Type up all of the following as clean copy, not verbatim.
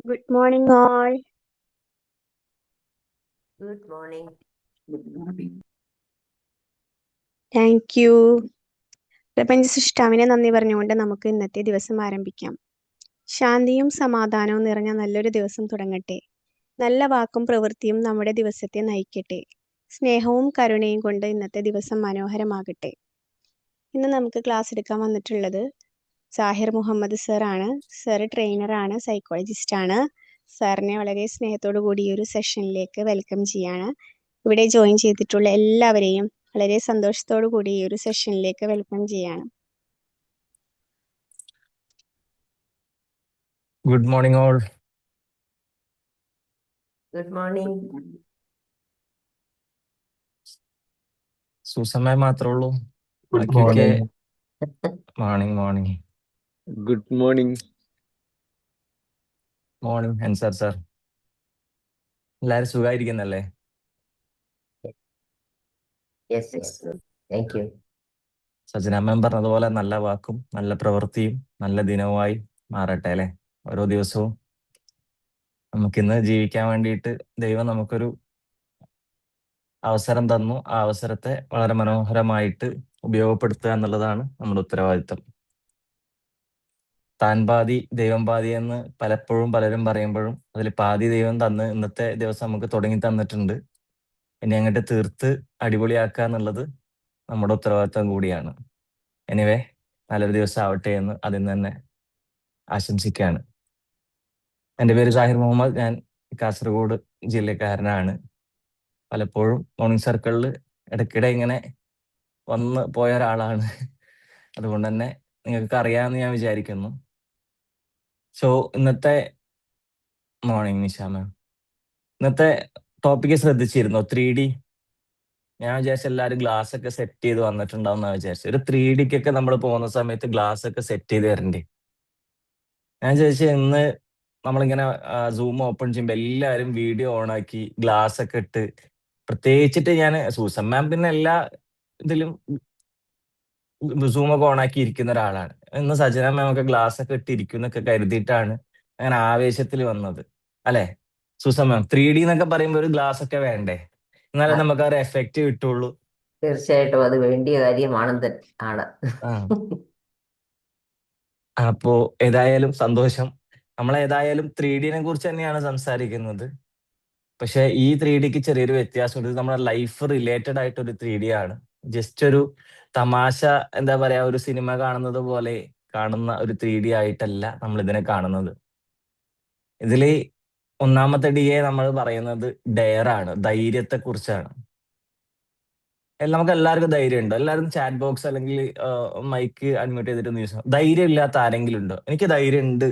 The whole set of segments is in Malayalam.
Good morning, all. Good morning. Thank you. പ്രപഞ്ച സൃഷ്ടാവിനെ നന്ദി പറഞ്ഞുകൊണ്ട് നമുക്ക് ഇന്നത്തെ ദിവസം ആരംഭിക്കാം. ശാന്തിയും സമാധാനവും നിറഞ്ഞ നല്ലൊരു ദിവസം തുടങ്ങട്ടെ. നല്ല വാക്കും പ്രവൃത്തിയും നമ്മുടെ ദിവസത്തെ നയിക്കട്ടെ. സ്നേഹവും കരുണയും കൊണ്ട് ഇന്നത്തെ ദിവസം മനോഹരമാകട്ടെ. ഇന്ന് നമുക്ക് ക്ലാസ് എടുക്കാൻ വന്നിട്ടുള്ളത് സാഹിർ മുഹമ്മദ് സർ ആണ്. സർ ട്രെയിനറാണ്, സൈക്കോളജിസ്റ്റ് ആണ്. സാറിനെ വളരെ സ്നേഹത്തോടു കൂടി ഈ ഒരു സെഷനിലേക്ക് വെൽക്കം ചെയ്യാണ്. ഇവിടെ ജോയിൻ ചെയ്തിട്ടുള്ള എല്ലാവരെയും വളരെ സന്തോഷത്തോടു കൂടി ഈ ഒരു സെഷനിലേക്ക് വെൽക്കം ചെയ്യാണ്. Good morning, all. Good morning. സുസമയം മാത്രമേ ഉള്ളൂ. Good ബാക്കിയൊക്കെ morning. Morning Good morning. Morning Ansar sir. എല്ലാരും സുഖമായിരിക്കുന്നല്ലേ? Yes, yes. Thank you. Sajana മാം പറഞ്ഞതുപോലെ നല്ല വാക്കും നല്ല പ്രവൃത്തിയും നല്ല ദിനവുമായി മാറട്ടെ അല്ലെ. ഓരോ ദിവസവും നമുക്കിന്ന് ജീവിക്കാൻ വേണ്ടിയിട്ട് ദൈവം നമുക്കൊരു അവസരം തന്നു. ആ അവസരത്തെ വളരെ മനോഹരമായിട്ട് ഉപയോഗപ്പെടുത്തുക എന്നുള്ളതാണ് നമ്മുടെ ഉത്തരവാദിത്തം. താൻ പാതി ദൈവം പാതി എന്ന് പലപ്പോഴും പലരും പറയുമ്പോഴും അതിൽ പാതി ദൈവം തന്ന് ഇന്നത്തെ ദിവസം നമുക്ക് തുടങ്ങി തന്നിട്ടുണ്ട്. ഇനി അങ്ങോട്ട് തീർത്ത് അടിപൊളിയാക്കുക എന്നുള്ളത് നമ്മുടെ ഉത്തരവാദിത്തം കൂടിയാണ്. എനിവേ, നല്ലൊരു ദിവസം ആവട്ടെ എന്ന് അതിൽ തന്നെ ആശംസിക്കുകയാണ്. എൻ്റെ പേര് സാഹിർ മുഹമ്മദ്. ഞാൻ കാസർഗോഡ് ജില്ലക്കാരനാണ്. പലപ്പോഴും മോർണിംഗ് സർക്കിളിൽ ഇടയ്ക്കിടെ ഇങ്ങനെ വന്ന് പോയ ഒരാളാണ്. അതുകൊണ്ട് തന്നെ നിങ്ങൾക്ക് അറിയാമെന്ന് ഞാൻ വിചാരിക്കുന്നു. സോ ഇന്നത്തെ മോർണിംഗ് നിഷ മാം, ഇന്നത്തെ ടോപ്പിക്ക് ശ്രദ്ധിച്ചിരുന്നോ? 3D. ഞാൻ വിചാരിച്ച എല്ലാവരും ഗ്ലാസ് ഒക്കെ സെറ്റ് ചെയ്ത് വന്നിട്ടുണ്ടാവും എന്നാ വിചാരിച്ചു. ഒരു 3Dക്കൊക്കെ നമ്മൾ പോകുന്ന സമയത്ത് ഗ്ലാസ് ഒക്കെ സെറ്റ് ചെയ്ത് തരണ്ടേ? ഞാൻ ചോദിച്ചു, ഇന്ന് നമ്മളിങ്ങനെ സൂം ഓപ്പൺ ചെയ്യുമ്പോൾ എല്ലാവരും വീഡിയോ ഓണാക്കി ഗ്ലാസ് ഒക്കെ ഇട്ട്, പ്രത്യേകിച്ചിട്ട് ഞാൻ സൂസൻ മാം പിന്നെ എല്ലാ ഇതിലും സൂമൊക്കെ ഓണാക്കി ഇരിക്കുന്ന ഒരാളാണ്. ഇന്ന് സജന മാം ഒക്കെ ഗ്ലാസ് ഒക്കെ ഇട്ടിരിക്കും എന്നൊക്കെ കരുതിയിട്ടാണ് അങ്ങനെ ആവേശത്തിൽ വന്നത് അല്ലെ സൂസൻ മാം? 3D എന്നൊക്കെ പറയുമ്പോൾ ഒരു ഗ്ലാസ് ഒക്കെ വേണ്ടേ? എന്നാലേ നമുക്ക് ആ ഒരു എഫക്റ്റ് കിട്ടുള്ളൂ. തീർച്ചയായിട്ടും അത് വേണ്ടിയ കാര്യമാണെന്ന് ആണ്. അപ്പോ ഏതായാലും സന്തോഷം. നമ്മളേതായാലും 3Dനെ കുറിച്ച് തന്നെയാണ് സംസാരിക്കുന്നത്. പക്ഷെ ഈ 3Dക്ക് ചെറിയൊരു വ്യത്യാസമുണ്ട്. ഇത് നമ്മുടെ ലൈഫ് റിലേറ്റഡ് ആയിട്ടൊരു 3D ആണ്. ജസ്റ്റ് ഒരു തമാശ, എന്താ പറയാ, ഒരു സിനിമ കാണുന്നത് പോലെ കാണുന്ന ഒരു 3D ആയിട്ടല്ല നമ്മൾ ഇതിനെ കാണുന്നത്. ഇതില് ഒന്നാമത്തെ DA നമ്മൾ പറയുന്നത് ഡെയർ ആണ്, ധൈര്യത്തെ കുറിച്ചാണ്. നമുക്ക് എല്ലാവർക്കും ധൈര്യമുണ്ടോ? എല്ലാവരും ചാറ്റ് ബോക്സ് അല്ലെങ്കിൽ മൈക്ക് അൺമ്യൂട്ട് ചെയ്തിട്ട് ന്യൂസ്. ധൈര്യം ഇല്ലാത്ത ആരെങ്കിലും ഉണ്ടോ? എനിക്ക് ധൈര്യം ഉണ്ട്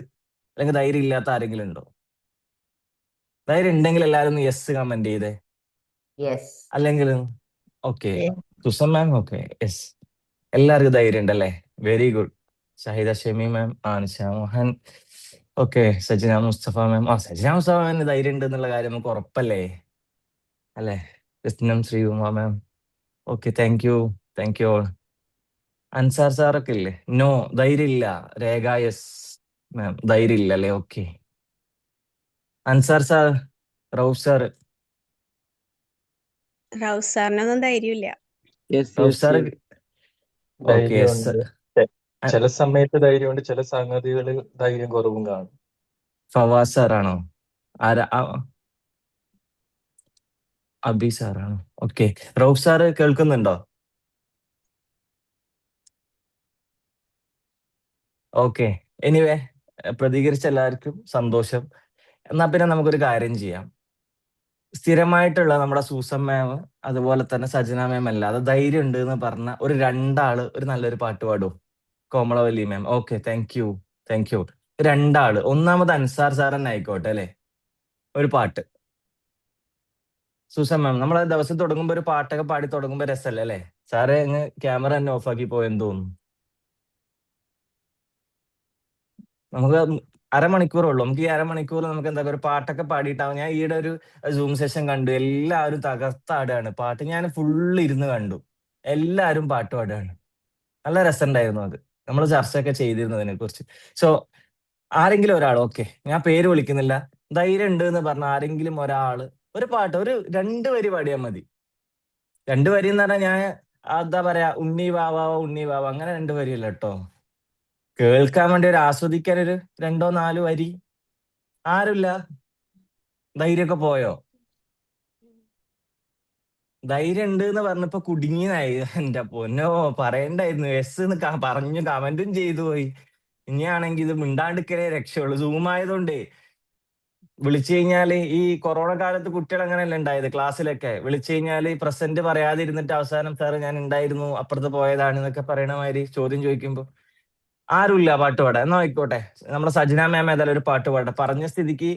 അല്ലെങ്കിൽ ധൈര്യം ഇല്ലാത്ത ആരെങ്കിലും ഉണ്ടോ? ധൈര്യം ഉണ്ടെങ്കിൽ എല്ലാവരും യെസ് കമന്റ് ചെയ്തേ. യെസ്. അല്ലെങ്കിൽ ഓക്കെ, സുസം മാം ഓക്കെ, യെസ്, എല്ലാവർക്കും ധൈര്യം ഉണ്ടല്ലേ? Very good. Shahida Shemi ma'am, Ansha Mohan, okay. Sajina Mustafa ma'am, Sajina Mustafa മാമിന് ധൈര്യം ഉണ്ട് എന്നുള്ള കാര്യം നമുക്ക് ഉറപ്പല്ലേ അല്ലേ? കൃഷ്ണം Sreekumar ma'am, okay, thank you all. Ansar സാറൊക്കെ ഇല്ലേ? നോ, ധൈര്യം ഇല്ല. രേഖ, യെസ് മാം, ധൈര്യം ഇല്ല അല്ലേ? Okay. Ansar sir, Rauf sir, റൌസ് സാറിനൊന്നും ധൈര്യമില്ല. Rauf sir okay, yes. ധൈര്യമുണ്ട്. ചില സമയത്ത് ധൈര്യമുണ്ട്, ചില സംഗതികളിൽ ധൈര്യം കുറവും കാണും. ഫവാസ് സാറാണോ? ആരാ? അബി സാറാണോ? ഓക്കെ. റൌഫ് സാറ് കേൾക്കുന്നുണ്ടോ? ഓക്കെ. എനിവേ, പ്രതികരിച്ച എല്ലാവർക്കും സന്തോഷം. എന്നാ പിന്നെ നമുക്കൊരു കാര്യം ചെയ്യാം. സ്ഥിരമായിട്ടുള്ള നമ്മുടെ സൂസൻ മാം അതുപോലെ തന്നെ സജന മാം അല്ലാതെ ധൈര്യം ഉണ്ട് എന്ന് പറഞ്ഞ ഒരു രണ്ടാള് ഒരു നല്ലൊരു പാട്ട് പാടും. കോമളവല്ലി മാം, ഓക്കെ, താങ്ക് യു. രണ്ടാള്. ഒന്നാമത് അൻസാർ സാർ തന്നെ ആയിക്കോട്ടെ അല്ലെ? ഒരു പാട്ട്. സൂസൻ മാം, നമ്മളെ ദിവസം തുടങ്ങുമ്പോ ഒരു പാട്ടൊക്കെ പാടി തുടങ്ങുമ്പോ രസമല്ലേ അല്ലെ? സാറേ അങ്ങ് ക്യാമറ തന്നെ ഓഫാക്കി പോയെന്ന് തോന്നുന്നു. നമുക്ക് അരമണിക്കൂറുള്ളൂ. നമുക്ക് ഈ അരമണിക്കൂർ നമുക്ക് എന്താ ഒരു പാട്ടൊക്കെ പാടിയിട്ടാവും. ഞാൻ ഈയിടെ ഒരു സൂം സെഷൻ കണ്ടു, എല്ലാവരും തകർത്താടുകയാണ് പാട്ട്. ഞാൻ ഫുള്ള് ഇരുന്ന് കണ്ടു, എല്ലാവരും പാട്ട് പാടുകയാണ്. നല്ല രസമുണ്ടായിരുന്നു അത്. നമ്മൾ ചർച്ചയൊക്കെ ചെയ്തിരുന്നു അതിനെ കുറിച്ച്. സോ ആരെങ്കിലും ഒരാൾ, ഓക്കെ, ഞാൻ പേര് വിളിക്കുന്നില്ല, ധൈര്യം ഉണ്ട് എന്ന് പറഞ്ഞ ആരെങ്കിലും ഒരാള് ഒരു പാട്ട് ഒരു 2 വരി പാടിയാൽ മതി. 2 വരി എന്ന് പറഞ്ഞാൽ ഞാൻ എന്താ പറയാ, ഉണ്ണി വാവാവോ ഉണ്ണി വാവ അങ്ങനെ 2 വരിയല്ല കേട്ടോ. കേൾക്കാൻ വേണ്ടി ഒരു ആസ്വദിക്കാൻ ഒരു 2 4 വരി. ആരുമില്ല? ധൈര്യമൊക്കെ പോയോ? ധൈര്യം ഉണ്ട് എന്ന് പറഞ്ഞപ്പോ കുടുങ്ങിയതായി. എന്റെ പൊന്നോ, പറയണ്ടായിരുന്നു. എസ് എന്ന് പറഞ്ഞു കമന്റും ചെയ്തു പോയി. ഇനിയാണെങ്കിൽ ഇത് മിണ്ടാണ്ടിക്കലേ രക്ഷയുള്ളൂ. സൂം ആയതുകൊണ്ടേ വിളിച്ചു കഴിഞ്ഞാല് ഈ കൊറോണ കാലത്ത് കുട്ടികൾ അങ്ങനെയല്ല ഉണ്ടായത്. ക്ലാസ്സിലൊക്കെ വിളിച്ചു കഴിഞ്ഞാല് പ്രസന്റ് പറയാതിരുന്നിട്ട് അവസാനം സാറ് ഞാൻ ഉണ്ടായിരുന്നു അപ്പുറത്ത് പോയതാണ് എന്നൊക്കെ പറയണ മാതിരി ചോദ്യം ചോദിക്കുമ്പോ ആരുമില്ല പാട്ട് പാടാൻ. എന്നാ ആയിക്കോട്ടെ, നമ്മുടെ സജന മാം ഏതായാലും ഒരു പാട്ട് പാടട്ടെ. പറഞ്ഞ സ്ഥിതിക്ക്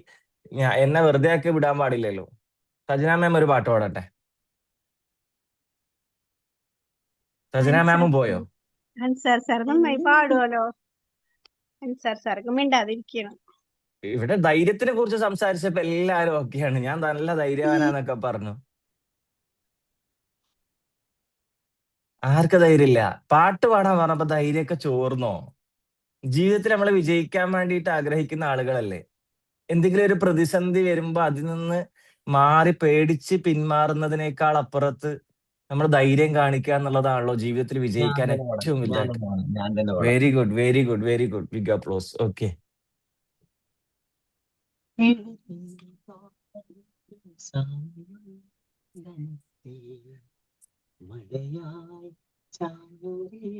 എന്നെ വെറുതെ ആക്കി വിടാൻ പാടില്ലല്ലോ. സജന മാം ഒരു പാട്ട് പാടട്ടെ. സജന മാമും പോയോ? അൻസാർ സാർ നന്നായി പാടുമല്ലോ. അൻസാർ സാർക്ക് മിണ്ടാതിരിക്കണം. ഇവിടെ ധൈര്യത്തിനെ കുറിച്ച് സംസാരിച്ചപ്പോ എല്ലാരും ഓക്കെയാണ്. ഞാൻ നല്ല ധൈര്യവാനാന്നൊക്കെ പറഞ്ഞു. ആർക്ക് ധൈര്യമില്ല? പാട്ട് പാടാൻ പറഞ്ഞപ്പോ ധൈര്യമൊക്കെ ചോർന്നോ? ജീവിതത്തിൽ നമ്മൾ വിജയിക്കാൻ വേണ്ടിയിട്ട് ആഗ്രഹിക്കുന്ന ആളുകളല്ലേ. എന്തെങ്കിലും ഒരു പ്രതിസന്ധി വരുമ്പോ അതിൽ നിന്ന് മാറി പേടിച്ച് പിന്മാറുന്നതിനേക്കാൾ അപ്പുറത്ത് നമ്മൾ ധൈര്യം കാണിക്കുക എന്നുള്ളതാണല്ലോ ജീവിതത്തിൽ ഞാൻ വിജയിക്കാൻ തന്നെ പാടാം, ഏറ്റവും ഞാൻ വലുതായിട്ട്. തന്നെ പാടാം, ഞാൻ തന്നെ പാടാം. Very good, very good, very good. Big applause. Okay. മഴയായി ചായുറിയ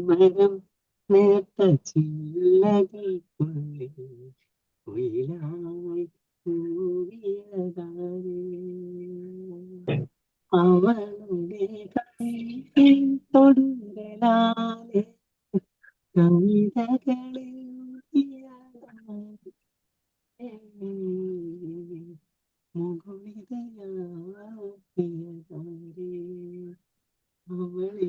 മരം നേർത്ത ചില്ലകൾക്കുള്ളിൽ ഉയിലായി കൂവിയതാരേ അവളുടെ കൈയിൽ തൊടുകലാലെ കവിതകളെ മുകുളിതയാക്കിയതാരേ അവളെ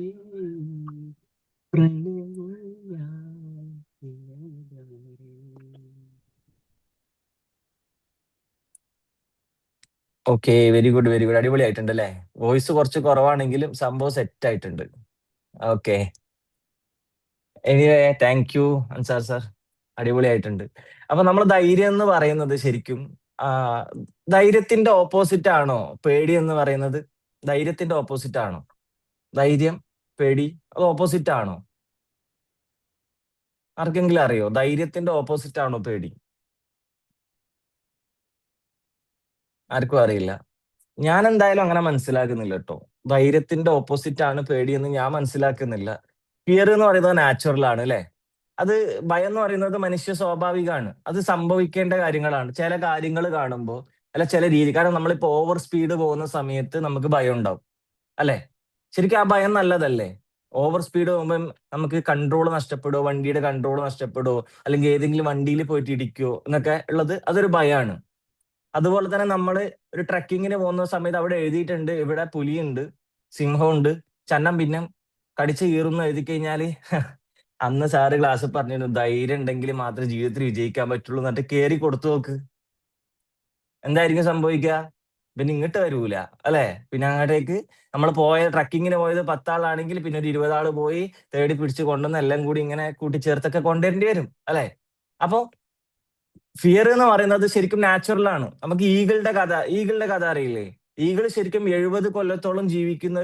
okay, very good, very good. അടിപൊളിയായിട്ടുണ്ട് അല്ലേ? വോയിസ് കുറച്ച് കുറവാണെങ്കിലും സംഭവം സെറ്റ് ആയിട്ടുണ്ട്. Okay, anyway thank you Ansar sir, അടിപൊളിയായിട്ടുണ്ട്. അപ്പൊ നമ്മൾ ധൈര്യം എന്ന് പറയുന്നത് ശരിക്കും ആ, ധൈര്യത്തിന്റെ ഓപ്പോസിറ്റ് ആണോ പേടി എന്ന് പറയുന്നത്? ധൈര്യത്തിന്റെ ഓപ്പോസിറ്റ് ആണോ ധൈര്യം? പേടി അത് ഓപ്പോസിറ്റ് ആണോ? ആർക്കെങ്കിലും അറിയോ? ധൈര്യത്തിന്റെ ഓപ്പോസിറ്റ് ആണോ പേടി? ആർക്കും അറിയില്ല. ഞാൻ എന്തായാലും അങ്ങനെ മനസ്സിലാക്കുന്നില്ല കേട്ടോ. ധൈര്യത്തിന്റെ ഓപ്പോസിറ്റ് ആണ് പേടിയെന്ന് ഞാൻ മനസ്സിലാക്കുന്നില്ല. ഫിയർ എന്ന് പറയുന്നത് നാച്ചുറൽ ആണ് അല്ലെ? അത് ഭയം എന്ന് പറയുന്നത് മനുഷ്യ സ്വാഭാവികമാണ്. അത് സംഭവിക്കേണ്ട കാര്യങ്ങളാണ്. ചില കാര്യങ്ങൾ കാണുമ്പോൾ അല്ല ചില രീതി, കാരണം നമ്മളിപ്പോ ഓവർ സ്പീഡ് പോകുന്ന സമയത്ത് നമുക്ക് ഭയം ഉണ്ടാവും അല്ലെ? ശരിക്കും ആ ഭയം നല്ലതല്ലേ? ഓവർ സ്പീഡ് പോകുമ്പോൾ നമുക്ക് കൺട്രോൾ നഷ്ടപ്പെടുമോ, വണ്ടിയുടെ കൺട്രോൾ നഷ്ടപ്പെടുമോ, അല്ലെങ്കിൽ ഏതെങ്കിലും വണ്ടിയിൽ പോയിട്ട് ഇടിക്കുവോ എന്നൊക്കെ ഉള്ളത് അതൊരു ഭയമാണ്. അതുപോലെ തന്നെ നമ്മൾ ഒരു ട്രക്കിങ്ങിന് പോകുന്ന സമയത്ത് അവിടെ എഴുതിയിട്ടുണ്ട് ഇവിടെ പുലിയുണ്ട്, സിംഹമുണ്ട്, ചന്നം ഭിന്നം കടിച്ചു കീറുന്നു എഴുതി കഴിഞ്ഞാല് അന്ന് സാറ് ക്ലാസ്സിൽ പറഞ്ഞിരുന്നു ധൈര്യം ഉണ്ടെങ്കിൽ മാത്രമേ ജീവിതത്തിൽ വിജയിക്കാൻ പറ്റുള്ളൂ എന്നിട്ട് കേറി കൊടുത്തു നോക്ക്. എന്തായിരിക്കും സംഭവിക്കുക? പിന്നെ ഇങ്ങോട്ട് വരൂല അല്ലെ? പിന്നെ അങ്ങോട്ടേക്ക് നമ്മൾ ട്രക്കിങ്ങിന് പോയത് 10 ആളാണെങ്കിൽ പിന്നെ ഒരു 20 ആള് പോയി തേടി പിടിച്ച് കൊണ്ടുവന്ന് എല്ലാം കൂടി ഇങ്ങനെ കൂട്ടിച്ചേർത്തൊക്കെ കൊണ്ടുവരേണ്ടി വരും അല്ലെ? അപ്പൊ ഫിയർ എന്ന് പറയുന്നത് ശരിക്കും നാച്ചുറൽ ആണ്. നമുക്ക് ഈഗിളുടെ കഥ അറിയില്ലേ? ഈഗിൾ ശരിക്കും 70 കൊല്ലത്തോളം ജീവിക്കുന്ന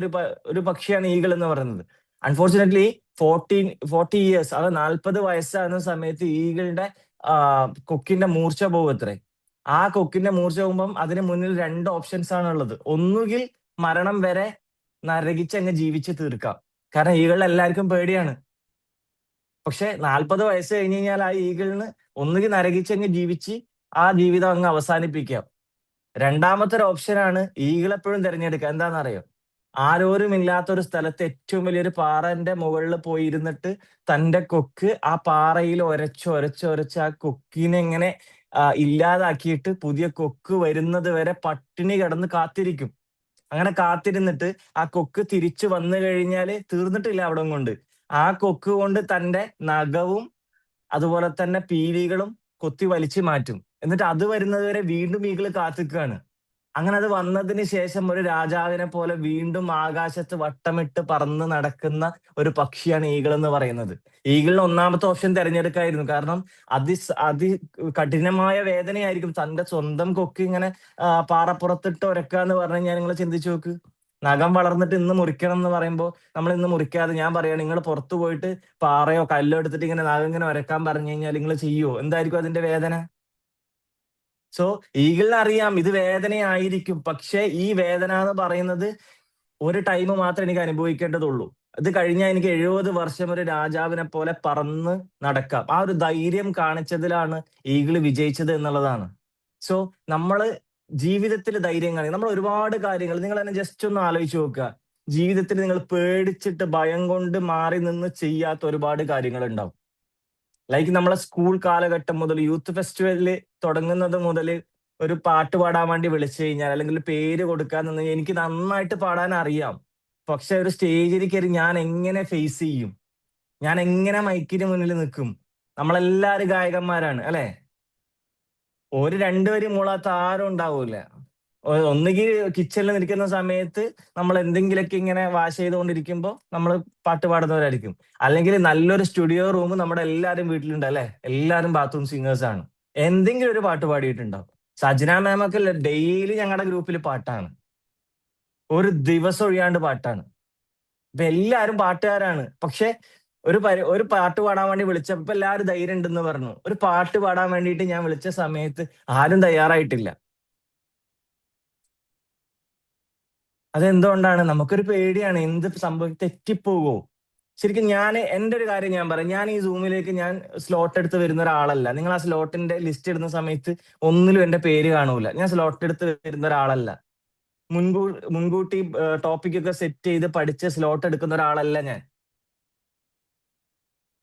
ഒരു പക്ഷിയാണ് ഈഗിൾ എന്ന് പറയുന്നത്. അൺഫോർച്ചുനേറ്റ്ലി 40 ഇയേഴ്സ്, അത് 40 വയസ്സാകുന്ന സമയത്ത് ഈഗിളിന്റെ കൊക്കിന്റെ മൂർച്ച പോകും അത്രേ. ആ കൊക്കിന്റെ മൂർച്ച പോകുമ്പം അതിന് മുന്നിൽ 2 ഓപ്ഷൻസ് ആണ് ഉള്ളത്. ഒന്നുകിൽ മരണം വരെ നരകിച്ച് അങ്ങ് ജീവിച്ച് തീർക്കാം, കാരണം ഈഗിളിന് എല്ലാവർക്കും പേടിയാണ്. പക്ഷെ 40 വയസ്സ് കഴിഞ്ഞ് കഴിഞ്ഞാൽ ആ ഈഗിളിന് ഒന്നുകിൽ നരകിച്ചങ്ങ് ജീവിച്ച് ആ ജീവിതം അങ്ങ് അവസാനിപ്പിക്കാം. രണ്ടാമത്തെ ഒരു ഓപ്ഷനാണ് ഈഗിൾ എപ്പോഴും തിരഞ്ഞെടുക്കുക. എന്താണെന്നറിയോ? ആരോരുമില്ലാത്തൊരു സ്ഥലത്ത് ഏറ്റവും വലിയൊരു പാറന്റെ മുകളിൽ പോയി ഇരുന്നിട്ട് തന്റെ കൊക്ക് ആ പാറയിൽ ഒരച്ച് ആ കൊക്കിനെ ഇങ്ങനെ ഇല്ലാതാക്കിയിട്ട് പുതിയ കൊക്ക് വരുന്നത് വരെ പട്ടിണി കിടന്ന് കാത്തിരിക്കും. അങ്ങനെ കാത്തിരുന്നിട്ട് ആ കൊക്ക് തിരിച്ചു വന്നു കഴിഞ്ഞാല് തീർന്നിട്ടില്ല അവിടെ കൊണ്ട്. ആ കൊക്ക് കൊണ്ട് തന്റെ നഖവും അതുപോലെ തന്നെ പീലികളും കൊത്തി വലിച്ചു മാറ്റും. എന്നിട്ട് അത് വരുന്നത് വരെ വീണ്ടും ഈഗിള് കാത്തിക്കുകയാണ്. അങ്ങനെ അത് വന്നതിന് ശേഷം ഒരു രാജാവിനെ പോലെ വീണ്ടും ആകാശത്ത് വട്ടമിട്ട് പറന്ന് നടക്കുന്ന ഒരു പക്ഷിയാണ് ഈഗിൾ എന്ന് പറയുന്നത്. ഈഗിളിന് ഒന്നാമത്തെ ഓപ്ഷൻ തിരഞ്ഞെടുക്കായിരുന്നു. കാരണം അതി കഠിനമായ വേദനയായിരിക്കും. തന്റെ സ്വന്തം കൊക്ക് ഇങ്ങനെ പാറപ്പുറത്തിട്ട് ഒരക്കുക എന്ന് പറഞ്ഞു കഴിഞ്ഞാൽ നിങ്ങൾ ചിന്തിച്ചു നോക്ക്. നഖം വളർന്നിട്ട് ഇന്ന് മുറിക്കണം എന്ന് പറയുമ്പോൾ നമ്മൾ ഇന്ന് മുറിക്കാതെ ഞാൻ പറയാണ് നിങ്ങൾ പുറത്തു പോയിട്ട് പാറയോ കല്ലോ എടുത്തിട്ട് ഇങ്ങനെ നഖം ഇങ്ങനെ ഒരക്കാൻ പറഞ്ഞു കഴിഞ്ഞാൽ നിങ്ങൾ ചെയ്യുമോ? എന്തായിരിക്കും അതിന്റെ വേദന? സോ ഈഗിളിന് അറിയാം ഇത് വേദനയായിരിക്കും. പക്ഷെ ഈ വേദന എന്ന് പറയുന്നത് ഒരു ടൈം മാത്രമേ എനിക്ക് അനുഭവിക്കേണ്ടതുള്ളൂ. അത് കഴിഞ്ഞാൽ എനിക്ക് 70 വർഷം ഒരു രാജാവിനെ പോലെ പറന്ന് നടക്കാം. ആ ഒരു ധൈര്യം കാണിച്ചതിലാണ് ഈഗിള് വിജയിച്ചത് എന്നുള്ളതാണ്. സോ നമ്മള് ജീവിതത്തിൽ ധൈര്യം കാണിക്കും. നമ്മൾ ഒരുപാട് കാര്യങ്ങൾ നിങ്ങൾ തന്നെ ജസ്റ്റ് ഒന്ന് ആലോചിച്ച് നോക്കുക. ജീവിതത്തിൽ നിങ്ങൾ പേടിച്ചിട്ട് ഭയം കൊണ്ട് മാറി നിന്ന് ചെയ്യാത്ത ഒരുപാട് കാര്യങ്ങൾ ഉണ്ടാവും. ലൈക്ക് നമ്മളെ സ്കൂൾ കാലഘട്ടം മുതൽ യൂത്ത് ഫെസ്റ്റിവലിൽ തുടങ്ങുന്നത് മുതൽ ഒരു പാട്ട് പാടാൻ വേണ്ടി വിളിച്ചു കഴിഞ്ഞാൽ അല്ലെങ്കിൽ പേര് കൊടുക്കാൻ നിന്ന് എനിക്ക് നന്നായിട്ട് പാടാൻ അറിയാം. പക്ഷെ ഒരു സ്റ്റേജിൽ കയറി ഞാൻ എങ്ങനെ ഫേസ് ചെയ്യും? ഞാൻ എങ്ങനെ മൈക്കിന് മുന്നിൽ നിൽക്കും? നമ്മളെല്ലാരും ഗായകന്മാരാണ് അല്ലെ? ഒരു രണ്ടുപേരും മൂളാത്ത ആരും ഉണ്ടാവൂല. ഒന്നുകിൽ കിച്ചണിൽ നിൽക്കുന്ന സമയത്ത് നമ്മൾ എന്തെങ്കിലുമൊക്കെ ഇങ്ങനെ വാഷ് ചെയ്തുകൊണ്ടിരിക്കുമ്പോൾ നമ്മൾ പാട്ട് പാടുന്നവരായിരിക്കും. അല്ലെങ്കിൽ നല്ലൊരു സ്റ്റുഡിയോ റൂം നമ്മുടെ എല്ലാവരും വീട്ടിലുണ്ട് അല്ലെ? എല്ലാവരും ബാത്റൂം സിംഗേഴ്സ് ആണ്. എന്തെങ്കിലും ഒരു പാട്ട് പാടിയിട്ടുണ്ടാവും. സജന മാമൊക്കെ ഡെയിലി ഞങ്ങളുടെ ഗ്രൂപ്പിൽ പാട്ടാണ്. ഒരു ദിവസം ഒഴിയാണ്ട് പാട്ടാണ്. ഇപ്പൊ എല്ലാരും പാട്ടുകാരാണ്. പക്ഷെ ഒരു പാട്ട് പാടാൻ വേണ്ടി വിളിച്ചപ്പോ എല്ലാവരും ധൈര്യം ഉണ്ടെന്ന് പറഞ്ഞു. ഒരു പാട്ട് പാടാൻ വേണ്ടിയിട്ട് ഞാൻ വിളിച്ച സമയത്ത് ആരും തയ്യാറായിട്ടില്ല. അതെന്തുകൊണ്ടാണ്? നമുക്കൊരു പേടിയാണ്. എന്ത് സംഭവം തെറ്റിപ്പോകോ? ശരിക്കും എന്റെ ഒരു കാര്യം ഞാൻ പറയാം. ഞാൻ ഈ സൂമിലേക്ക് ഞാൻ സ്ലോട്ട് എടുത്ത് വരുന്ന ഒരാളല്ല. നിങ്ങൾ ആ സ്ലോട്ടിന്റെ ലിസ്റ്റ് ഇടുന്ന സമയത്ത് ഒന്നിലും എന്റെ പേര് കാണൂല. ഞാൻ സ്ലോട്ട് എടുത്ത് വരുന്ന ഒരാളല്ല. മുൻകൂട്ടി ടോപ്പിക് ഒക്കെ സെറ്റ് ചെയ്ത് പഠിച്ച് സ്ലോട്ട് എടുക്കുന്ന ഒരാളല്ല